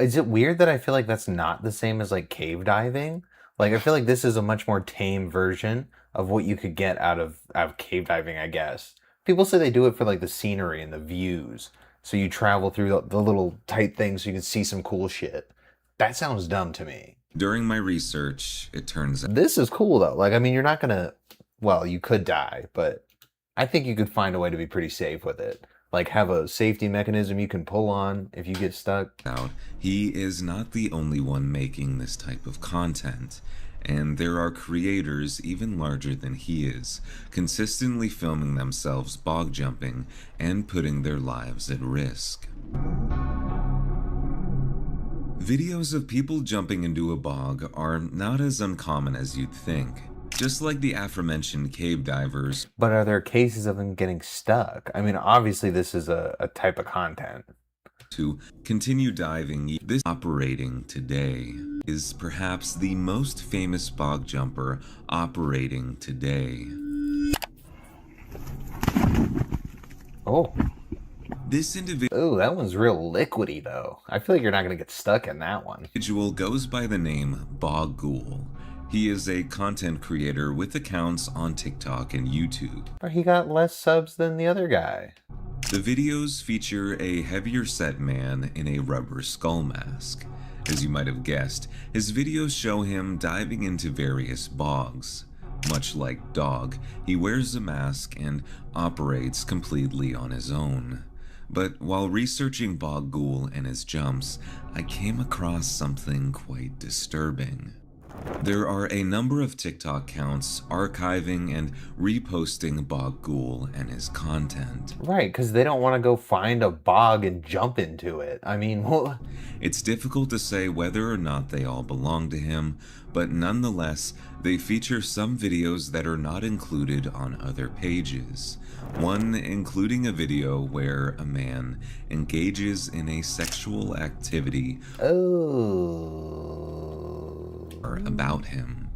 is it weird that I feel like that's not the same as, like, cave diving? Like, I feel like this is a much more tame version of what you could get out of cave diving, I guess. People say they do it for, like, the scenery and the views. So you travel through the little tight things so you can see some cool shit. That sounds dumb to me. during my research, it turns out This is cool, though. Like, I mean, you're not gonna... Well, you could die, but I think you could find a way to be pretty safe with it. Like, have a safety mechanism you can pull on if you get stuck. he is not the only one making this type of content. And there are creators even larger than he is, consistently filming themselves bog jumping and putting their lives at risk. Videos of people jumping into a bog are not as uncommon as you'd think. Just like the aforementioned cave divers. But are there cases of them getting stuck? I mean, obviously this is a type of content. To continue diving, this operating today is perhaps the most famous bog jumper operating today. Oh. This Ooh, that one's real liquidy, though. I feel like you're not going to get stuck in that one. individual goes by the name Bog Ghoul. He is a content creator with accounts on TikTok and YouTube. But he got less subs than the other guy. The videos feature a heavier set man in a rubber skull mask. As you might have guessed, his videos show him diving into various bogs. Much like Dog, he wears a mask and operates completely on his own. But while researching Bog Ghoul and his jumps, I came across something quite disturbing. There are a number of TikTok accounts archiving and reposting Bog Ghoul and his content. Right, because they don't want to go find a bog and jump into it. I mean, well... It's difficult to say whether or not they all belong to him, but nonetheless, they feature some videos that are not included on other pages. One including a video where a man engages in a sexual activity about him.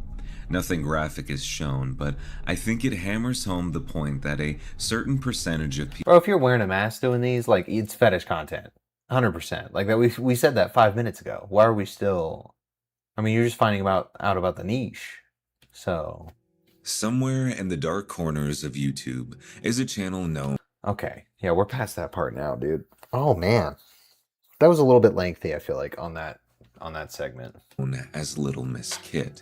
Nothing graphic is shown, but I think it hammers home the point that a certain percentage of people... Bro, if you're wearing a mask doing these, like, it's fetish content. 100%. Like, that we said that 5 minutes ago. Why are we still... I mean, you're just finding out about the niche. So... Somewhere in the dark corners of YouTube is a channel known... Okay. Yeah, we're past that part now, dude. Oh, man. That was a little bit lengthy, I feel like, on that segment. as Little Miss Kit.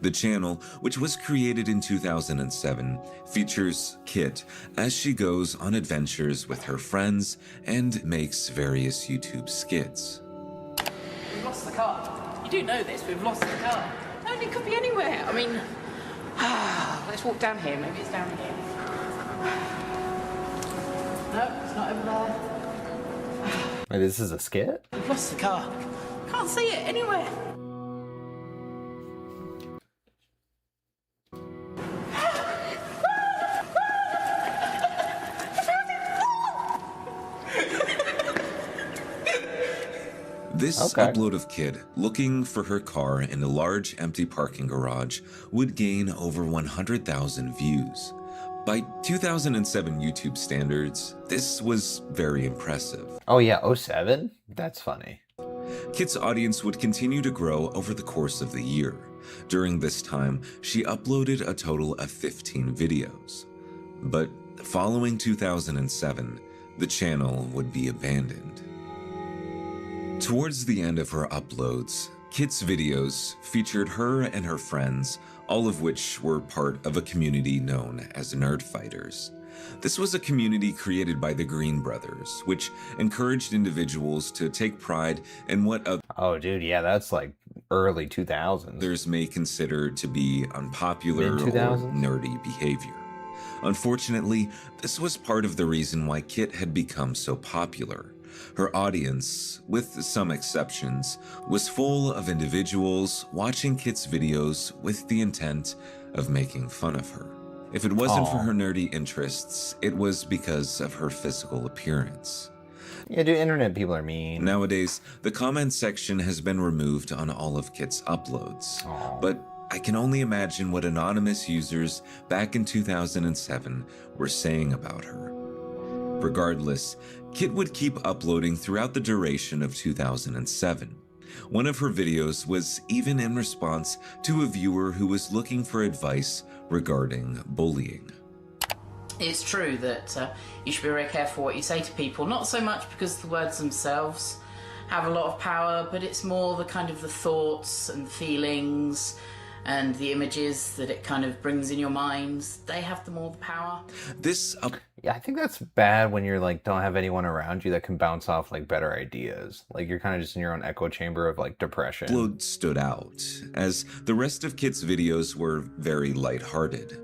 The channel, which was created in 2007, features Kit as she goes on adventures with her friends and makes various YouTube skits. We've lost the car. You do know this, we've lost the car. No, it could be anywhere. I mean, let's walk down here. Maybe it's down here. No, it's not over there. Wait, this is a skit? We've lost the car. Can't see it anywhere. This upload of Kid looking for her car in a large empty parking garage would gain over 100,000 views. By 2007 YouTube standards, this was very impressive. Oh yeah, 07? That's funny. Kit's audience would continue to grow over the course of the year. During this time, she uploaded a total of 15 videos. But following 2007, the channel would be abandoned. Towards the end of her uploads, Kit's videos featured her and her friends, all of which were part of a community known as Nerd Fighters. This was a community created by the Green brothers, which encouraged individuals to take pride in what Oh dude, yeah, that's like early 2000s. Others may consider to be unpopular or nerdy behavior. Unfortunately, this was part of the reason why Kit had become so popular. Her audience, with some exceptions, was full of individuals watching Kit's videos with the intent of making fun of her. If it wasn't for her nerdy interests, it was because of her physical appearance. Yeah, dude, internet people are mean. Nowadays, the comment section has been removed on all of Kit's uploads. But I can only imagine what anonymous users back in 2007 were saying about her. Regardless, Kit would keep uploading throughout the duration of 2007. One of her videos was even in response to a viewer who was looking for advice regarding bullying. It's true that you should be very careful what you say to people, not so much because the words themselves have a lot of power, but it's more the kind of the thoughts and feelings and the images that it kind of brings in your minds. They have the more the power. Yeah, I think that's bad when you're like don't have anyone around you that can bounce off like better ideas. Like you're kind of just in your own echo chamber of like depression. Upload stood out, as the rest of Kit's videos were very lighthearted.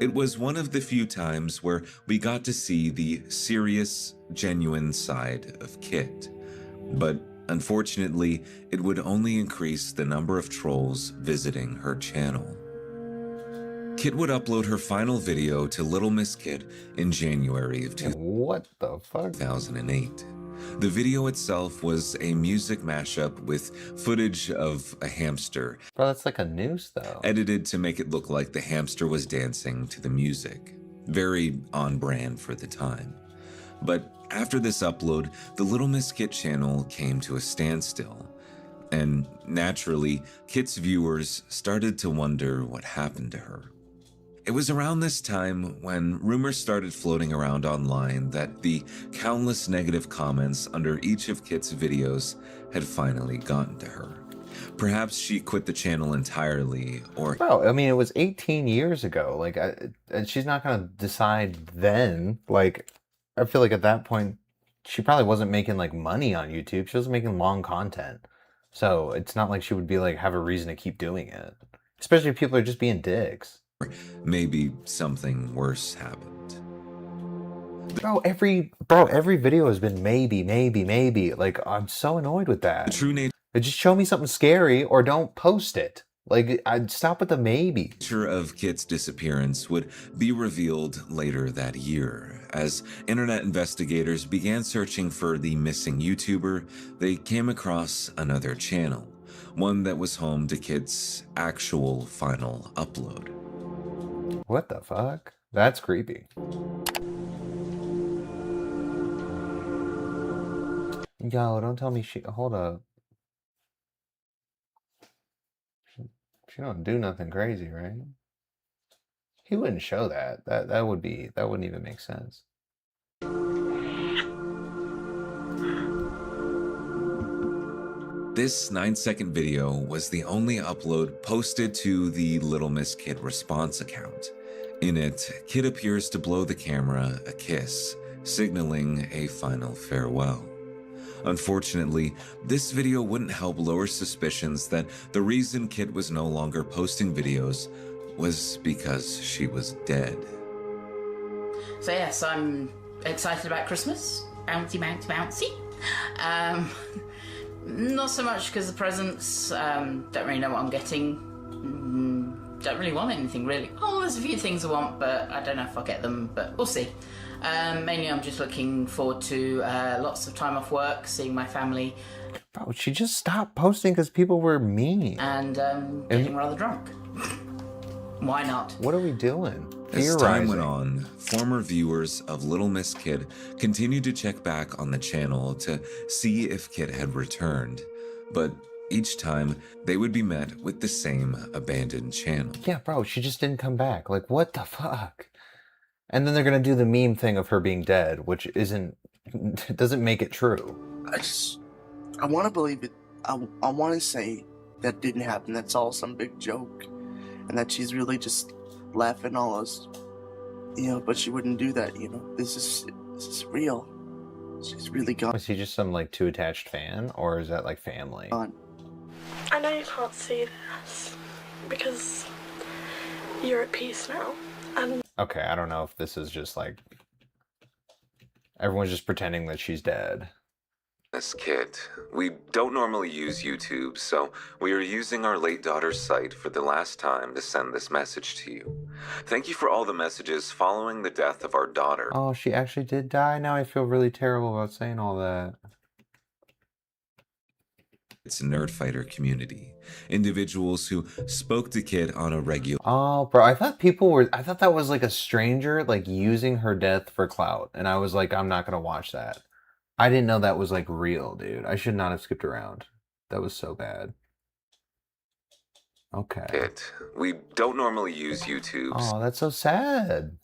It was one of the few times where we got to see the serious, genuine side of Kit. But unfortunately, it would only increase the number of trolls visiting her channel. Kit would upload her final video to Little Miss Kit in January of 2008. The video itself was a music mashup with footage of a hamster. Bro, that's like a noose though. Edited to make it look like the hamster was dancing to the music. Very on brand for the time. But after this upload, the Little Miss Kit channel came to a standstill. And naturally, Kit's viewers started to wonder what happened to her. It was around this time when rumors started floating around online that the countless negative comments under each of Kit's videos had finally gotten to her. Perhaps she quit the channel entirely, or... Bro, I mean, it was 18 years ago. Like, and she's not going to decide then. Like, I feel like at that point, she probably wasn't making, like, money on YouTube. She wasn't making long content. So it's not like she would be, like, have a reason to keep doing it. Especially if people are just being dicks. Maybe something worse happened. Bro, every video has been maybe. Like, I'm so annoyed with that. True nature. Just show me something scary or don't post it. Like, I'd stop with the maybe. The nature of Kit's disappearance would be revealed later that year. As internet investigators began searching for the missing YouTuber, they came across another channel. One that was home to Kit's actual final upload. What the fuck? That's creepy. Yo, don't tell me she... Hold up. She don't do nothing crazy, right? He wouldn't show that. That wouldn't even make sense. This 9-second video was the only upload posted to the Little Miss Kid response account. In it, Kid appears to blow the camera a kiss, signaling a final farewell. Unfortunately, this video wouldn't help lower suspicions that the reason Kid was no longer posting videos was because she was dead. So yes, I'm excited about Christmas. Bouncy, bouncy, bouncy. Not so much because the presents, don't really know what I'm getting. Don't really want anything, really. Oh, there's a few things I want, but I don't know if I'll get them, but we'll see. Mainly I'm just looking forward to lots of time off work, seeing my family. Bro, she just stopped posting because people were mean. And getting rather drunk. Why not? What are we doing? As time went on, former viewers of Little Miss Kid continued to check back on the channel to see if Kid had returned, but each time they would be met with the same abandoned channel. Yeah, bro, she just didn't come back. Like, what the fuck? And then they're gonna do the meme thing of her being dead, which doesn't make it true. I want to believe it. I want to say that didn't happen. That's all some big joke, and that she's really just laughing all us, but she wouldn't do that, This is real. She's really gone. Was he just some like too attached fan, or is that like family? I know you can't see this because you're at peace now. And okay, I don't know if this is just like everyone's just pretending that she's dead. Miss Kid, we don't normally use YouTube, so we are using our late daughter's site for the last time to send this message to you. Thank you for all the messages following the death of our daughter. Oh, she actually did die? Now I feel really terrible about saying all that. It's a nerd fighter community. Individuals who spoke to Kid on a regular... Oh, bro, I thought that was like a stranger, like using her death for clout. And I was like, I'm not going to watch that. I didn't know that was like real, dude. I should not have skipped around. That was so bad. Okay. We don't normally use YouTube. Oh, that's so sad.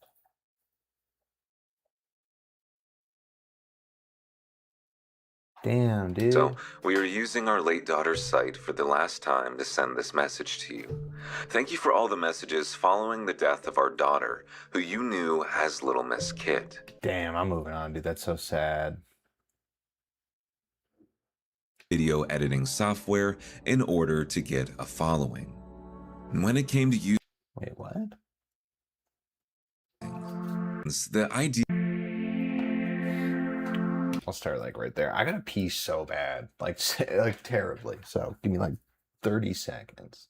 Damn, dude. So, we are using our late daughter's site for the last time to send this message to you. Thank you for all the messages following the death of our daughter, who you knew as Little Miss Kid. Damn, I'm moving on, dude. That's so sad. Video editing software in order to get a following. And when it came to you... Wait, what? The idea... I'll start like right there. I gotta pee so bad, like terribly. So give me like 30 seconds.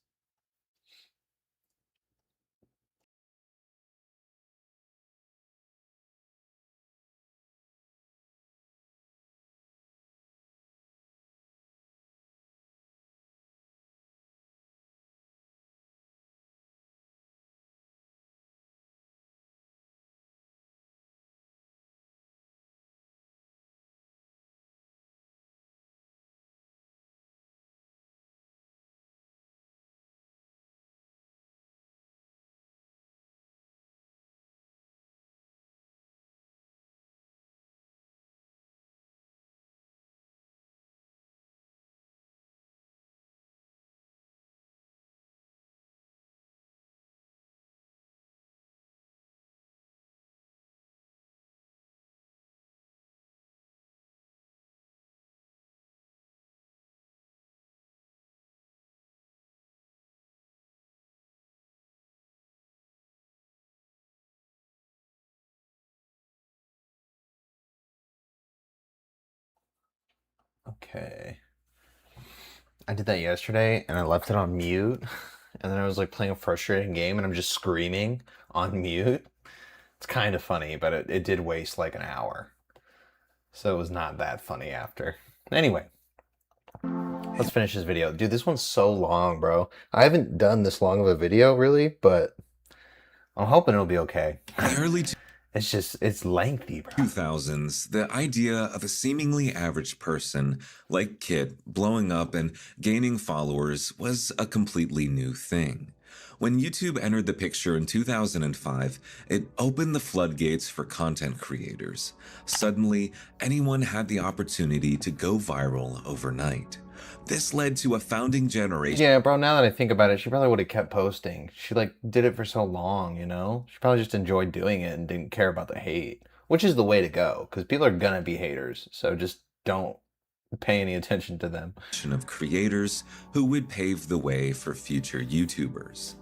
Okay. I did that yesterday and I left it on mute. And then I was like playing a frustrating game and I'm just screaming on mute. It's kind of funny, but it did waste like an hour. So it was not that funny after. Anyway, let's finish this video. Dude, this one's so long, bro. I haven't done this long of a video really, but I'm hoping it'll be okay. It's lengthy, bro. 2000s, the idea of a seemingly average person like Kid blowing up and gaining followers was a completely new thing. When YouTube entered the picture in 2005, it opened the floodgates for content creators. Suddenly, anyone had the opportunity to go viral overnight. This led to a founding generation. Yeah, bro, now that I think about it, she probably would have kept posting. She, like, did it for so long, you know? She probably just enjoyed doing it and didn't care about the hate, which is the way to go, because people are gonna be haters, so just don't pay any attention to them. Of creators who would pave the way for future YouTubers.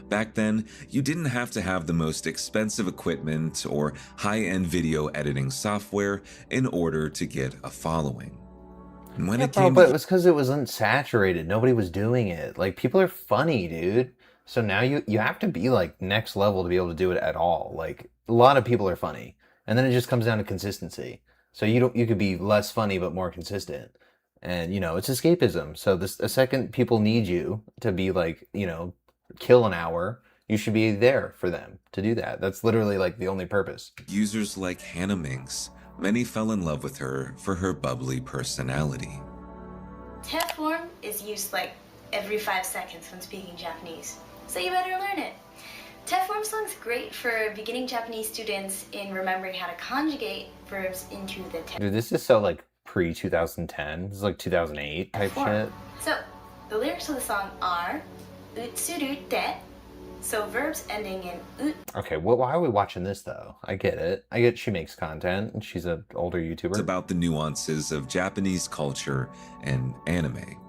Back then, you didn't have to have the most expensive equipment or high-end video editing software in order to get a following. And when it came but it was because it was unsaturated. Nobody was doing it. Like, people are funny, dude. So now you have to be, like, next level to be able to do it at all. Like, a lot of people are funny. And then it just comes down to consistency. So you could be less funny but more consistent. And, you know, it's escapism. So a second people need you to be, like, you know, kill an hour, you should be there for them to do that. That's literally, like, the only purpose. Users like Hannah Minx, many fell in love with her for her bubbly personality. Terraform is used like every 5 seconds when speaking Japanese, so you better learn it. Terraform song's great for beginning Japanese students in remembering how to conjugate verbs into the tense. Dude, this is so, like, pre-2010. This is, like, 2008 type shit. So, the lyrics of the song are utsurute, so verbs ending in ut. Okay, well, why are we watching this, though? I get it. I get she makes content, and she's an older YouTuber. It's about the nuances of Japanese culture and anime.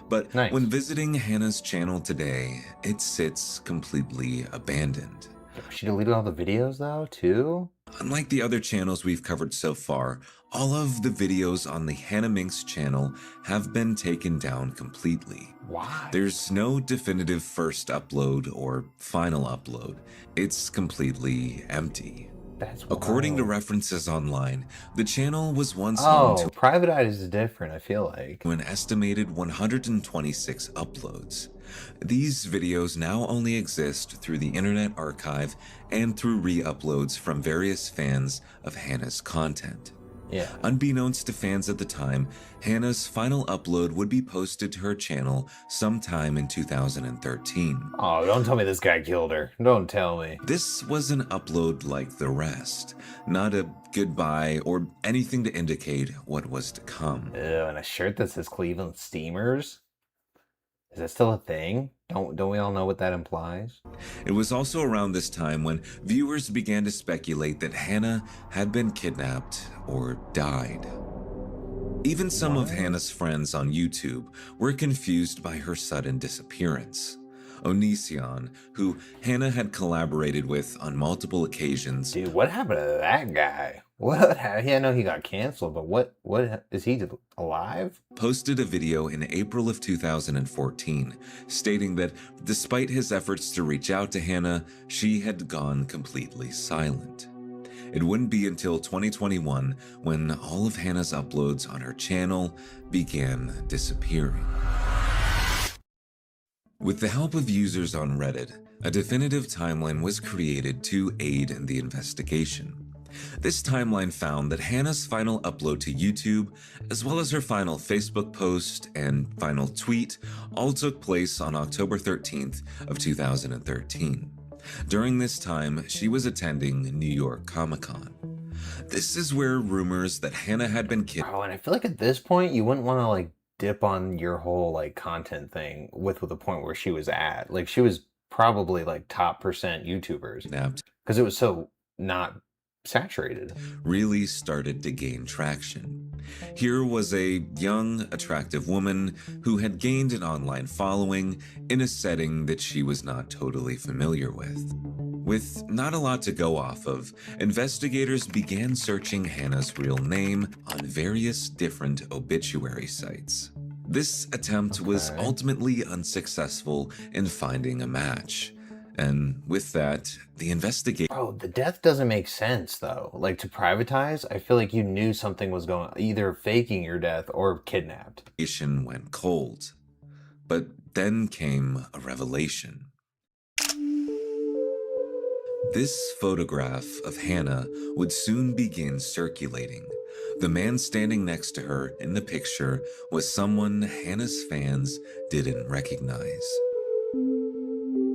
But nice. When visiting Hannah's channel today, it sits completely abandoned. She deleted all the videos, though, too? Unlike the other channels we've covered so far, all of the videos on the Hannah Minx channel have been taken down completely. Why? There's no definitive first upload or final upload. It's completely empty. That's According to references online, the channel was once home to privatized is different, I feel like. An estimated 126 uploads. These videos now only exist through the Internet Archive and through re-uploads from various fans of Hannah's content. Yeah. Unbeknownst to fans at the time, Hannah's final upload would be posted to her channel sometime in 2013. Oh, don't tell me this guy killed her. Don't tell me. This was an upload like the rest, not a goodbye or anything to indicate what was to come. Ew, and a shirt that says Cleveland Steamers? Is that still a thing? Don't we all know what that implies? It was also around this time when viewers began to speculate that Hannah had been kidnapped or died. Even some of Hannah's friends on YouTube were confused by her sudden disappearance. Onision, who Hannah had collaborated with on multiple occasions. Dude, what happened to that guy? What? Yeah, I know he got canceled, but what is he alive? Posted a video in April of 2014 stating that despite his efforts to reach out to Hannah, she had gone completely silent. It wouldn't be until 2021 when all of Hannah's uploads on her channel began disappearing. With the help of users on Reddit, a definitive timeline was created to aid in the investigation. This timeline found that Hannah's final upload to YouTube, as well as her final Facebook post and final tweet, all took place on October 13th of 2013. During this time, she was attending New York Comic-Con. This is where rumors that Hannah had been kidnapped. Oh, and I feel like at this point, you wouldn't want to, like, dip on your whole, like, content thing with the point where she was at. Like, she was probably, like, top percent YouTubers. Because it was so not saturated. Really started to gain traction. Here was a young, attractive woman who had gained an online following in a setting that she was not totally familiar with. With not a lot to go off of, investigators began searching Hannah's real name on various different obituary sites. This attempt was ultimately unsuccessful in finding a match. And with that, the investigation... Bro, the death doesn't make sense, though. Like, to privatize, I feel like you knew something was going on, either faking your death or kidnapped. Went cold. But then came a revelation. This photograph of Hannah would soon begin circulating. The man standing next to her in the picture was someone Hannah's fans didn't recognize.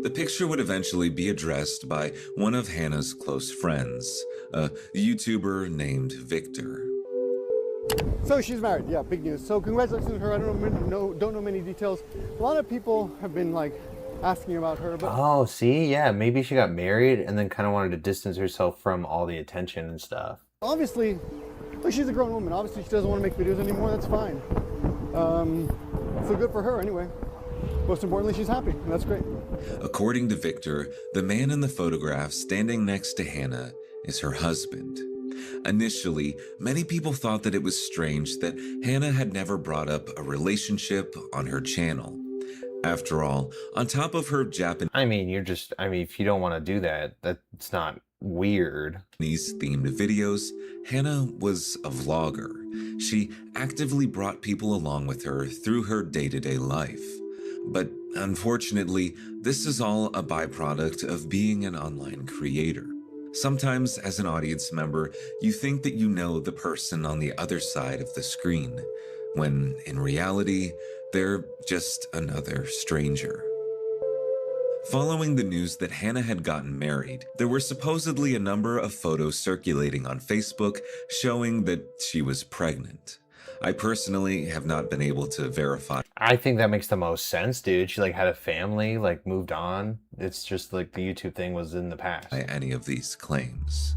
The picture would eventually be addressed by one of Hannah's close friends, a YouTuber named Victor. So she's married, yeah, big news. So congratulations to her. I don't know many details. A lot of people have been like asking about her, but Oh, see, yeah, maybe she got married and then kind of wanted to distance herself from all the attention and stuff. obviously, like, she's a grown woman. Obviously, she doesn't want to make videos anymore. That's fine. So good for her anyway. Most importantly, she's happy, and that's great. According to Victor, the man in the photograph standing next to Hannah is her husband. Initially, many people thought that it was strange that Hannah had never brought up a relationship on her channel. After all, on top of her Japanese if you don't want to do that, that's not weird. themed videos, Hannah was a vlogger. She actively brought people along with her through her day-to-day life. But unfortunately, this is all a byproduct of being an online creator. Sometimes, as an audience member, you think that you know the person on the other side of the screen, when in reality, they're just another stranger. Following the news that Hannah had gotten married, there were supposedly a number of photos circulating on Facebook showing that she was pregnant. I personally have not been able to verify. I think that makes the most sense, dude. She like had a family, like moved on. It's just like the YouTube thing was in the past. Any of these claims.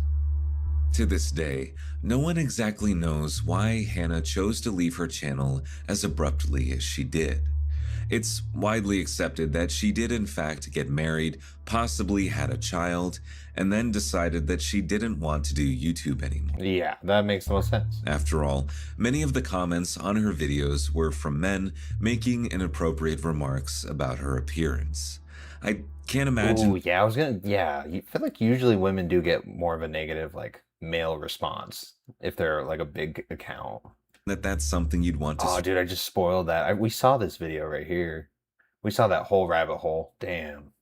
To this day, no one exactly knows why Hannah chose to leave her channel as abruptly as she did. It's widely accepted that she did in fact get married, possibly had a child, and then decided that she didn't want to do YouTube anymore. Yeah, that makes the most sense. After all, many of the comments on her videos were from men making inappropriate remarks about her appearance. I can't imagine. Ooh, yeah, I feel like usually women do get more of a negative, like, male response if they're like a big account. That's something you'd want to. Oh, dude, I just spoiled that. We saw this video right here. We saw that whole rabbit hole. Damn.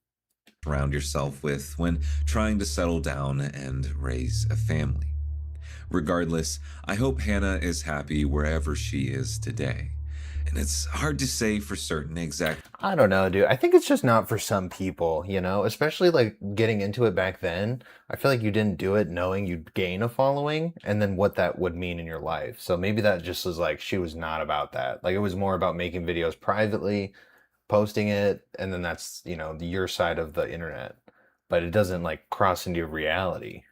Surround yourself with when trying to settle down and raise a family. Regardless, I hope Hannah is happy wherever she is today. And it's hard to say for certain exactly. I don't know, dude. I think it's just not for some people, you know, especially like getting into it back then. I feel like you didn't do it knowing you'd gain a following and then what that would mean in your life. So maybe that just was like, she was not about that. Like it was more about making videos privately, posting it, and then that's, you know, your side of the internet. But it doesn't like cross into your reality.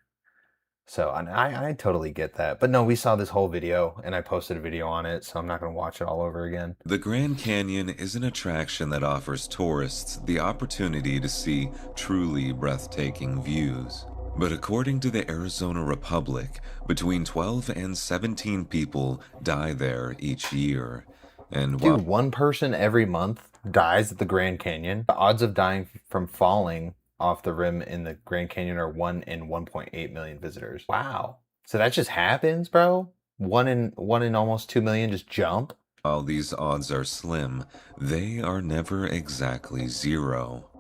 So I totally get that. But no, we saw this whole video and I posted a video on it, so I'm not going to watch it all over again. The Grand Canyon is an attraction that offers tourists the opportunity to see truly breathtaking views. But according to the Arizona Republic, between 12 and 17 people die there each year. And dude, one person every month dies at the Grand Canyon. The odds of dying from falling off the rim in the Grand Canyon are 1 in 1.8 million visitors. Wow. So that just happens, bro? 1 in almost 2 million just jump? While these odds are slim, they are never exactly zero.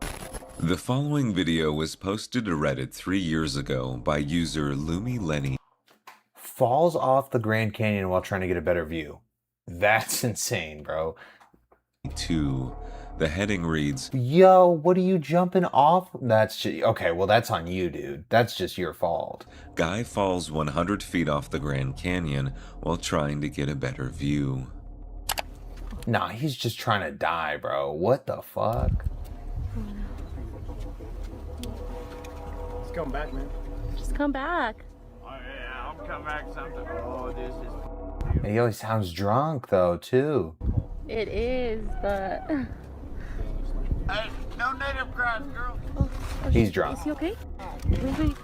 The following video was posted to Reddit 3 years ago by user LumiLenny. Falls off the Grand Canyon while trying to get a better view. That's insane, bro. 2. The heading reads, yo, what are you jumping off? That's just, okay, well, that's on you, dude. That's just your fault. Guy falls 100 feet off the Grand Canyon while trying to get a better view. Nah, he's just trying to die, bro. What the fuck? Just come back, man. Just come back. Oh, yeah, I'll come back something. Oh, this is. He always sounds drunk, though, too. It is, but. Hey, no native cries, girl. Oh, He's drunk. Is he okay? Wait.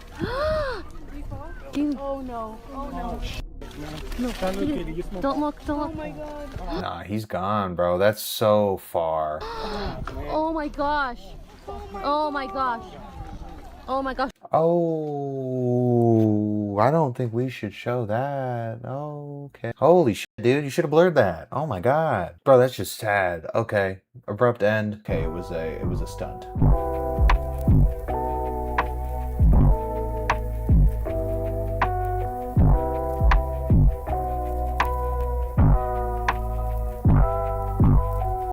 Oh no. Oh no. No, don't look. Oh my god. Nah, he's gone, bro. That's so far. Oh my gosh. Oh my gosh. Oh my gosh. Oh, I don't think we should show that. Okay. Holy shit, dude. You should have blurred that. Oh my god. Bro, that's just sad. Okay. Abrupt end. Okay, it was a stunt.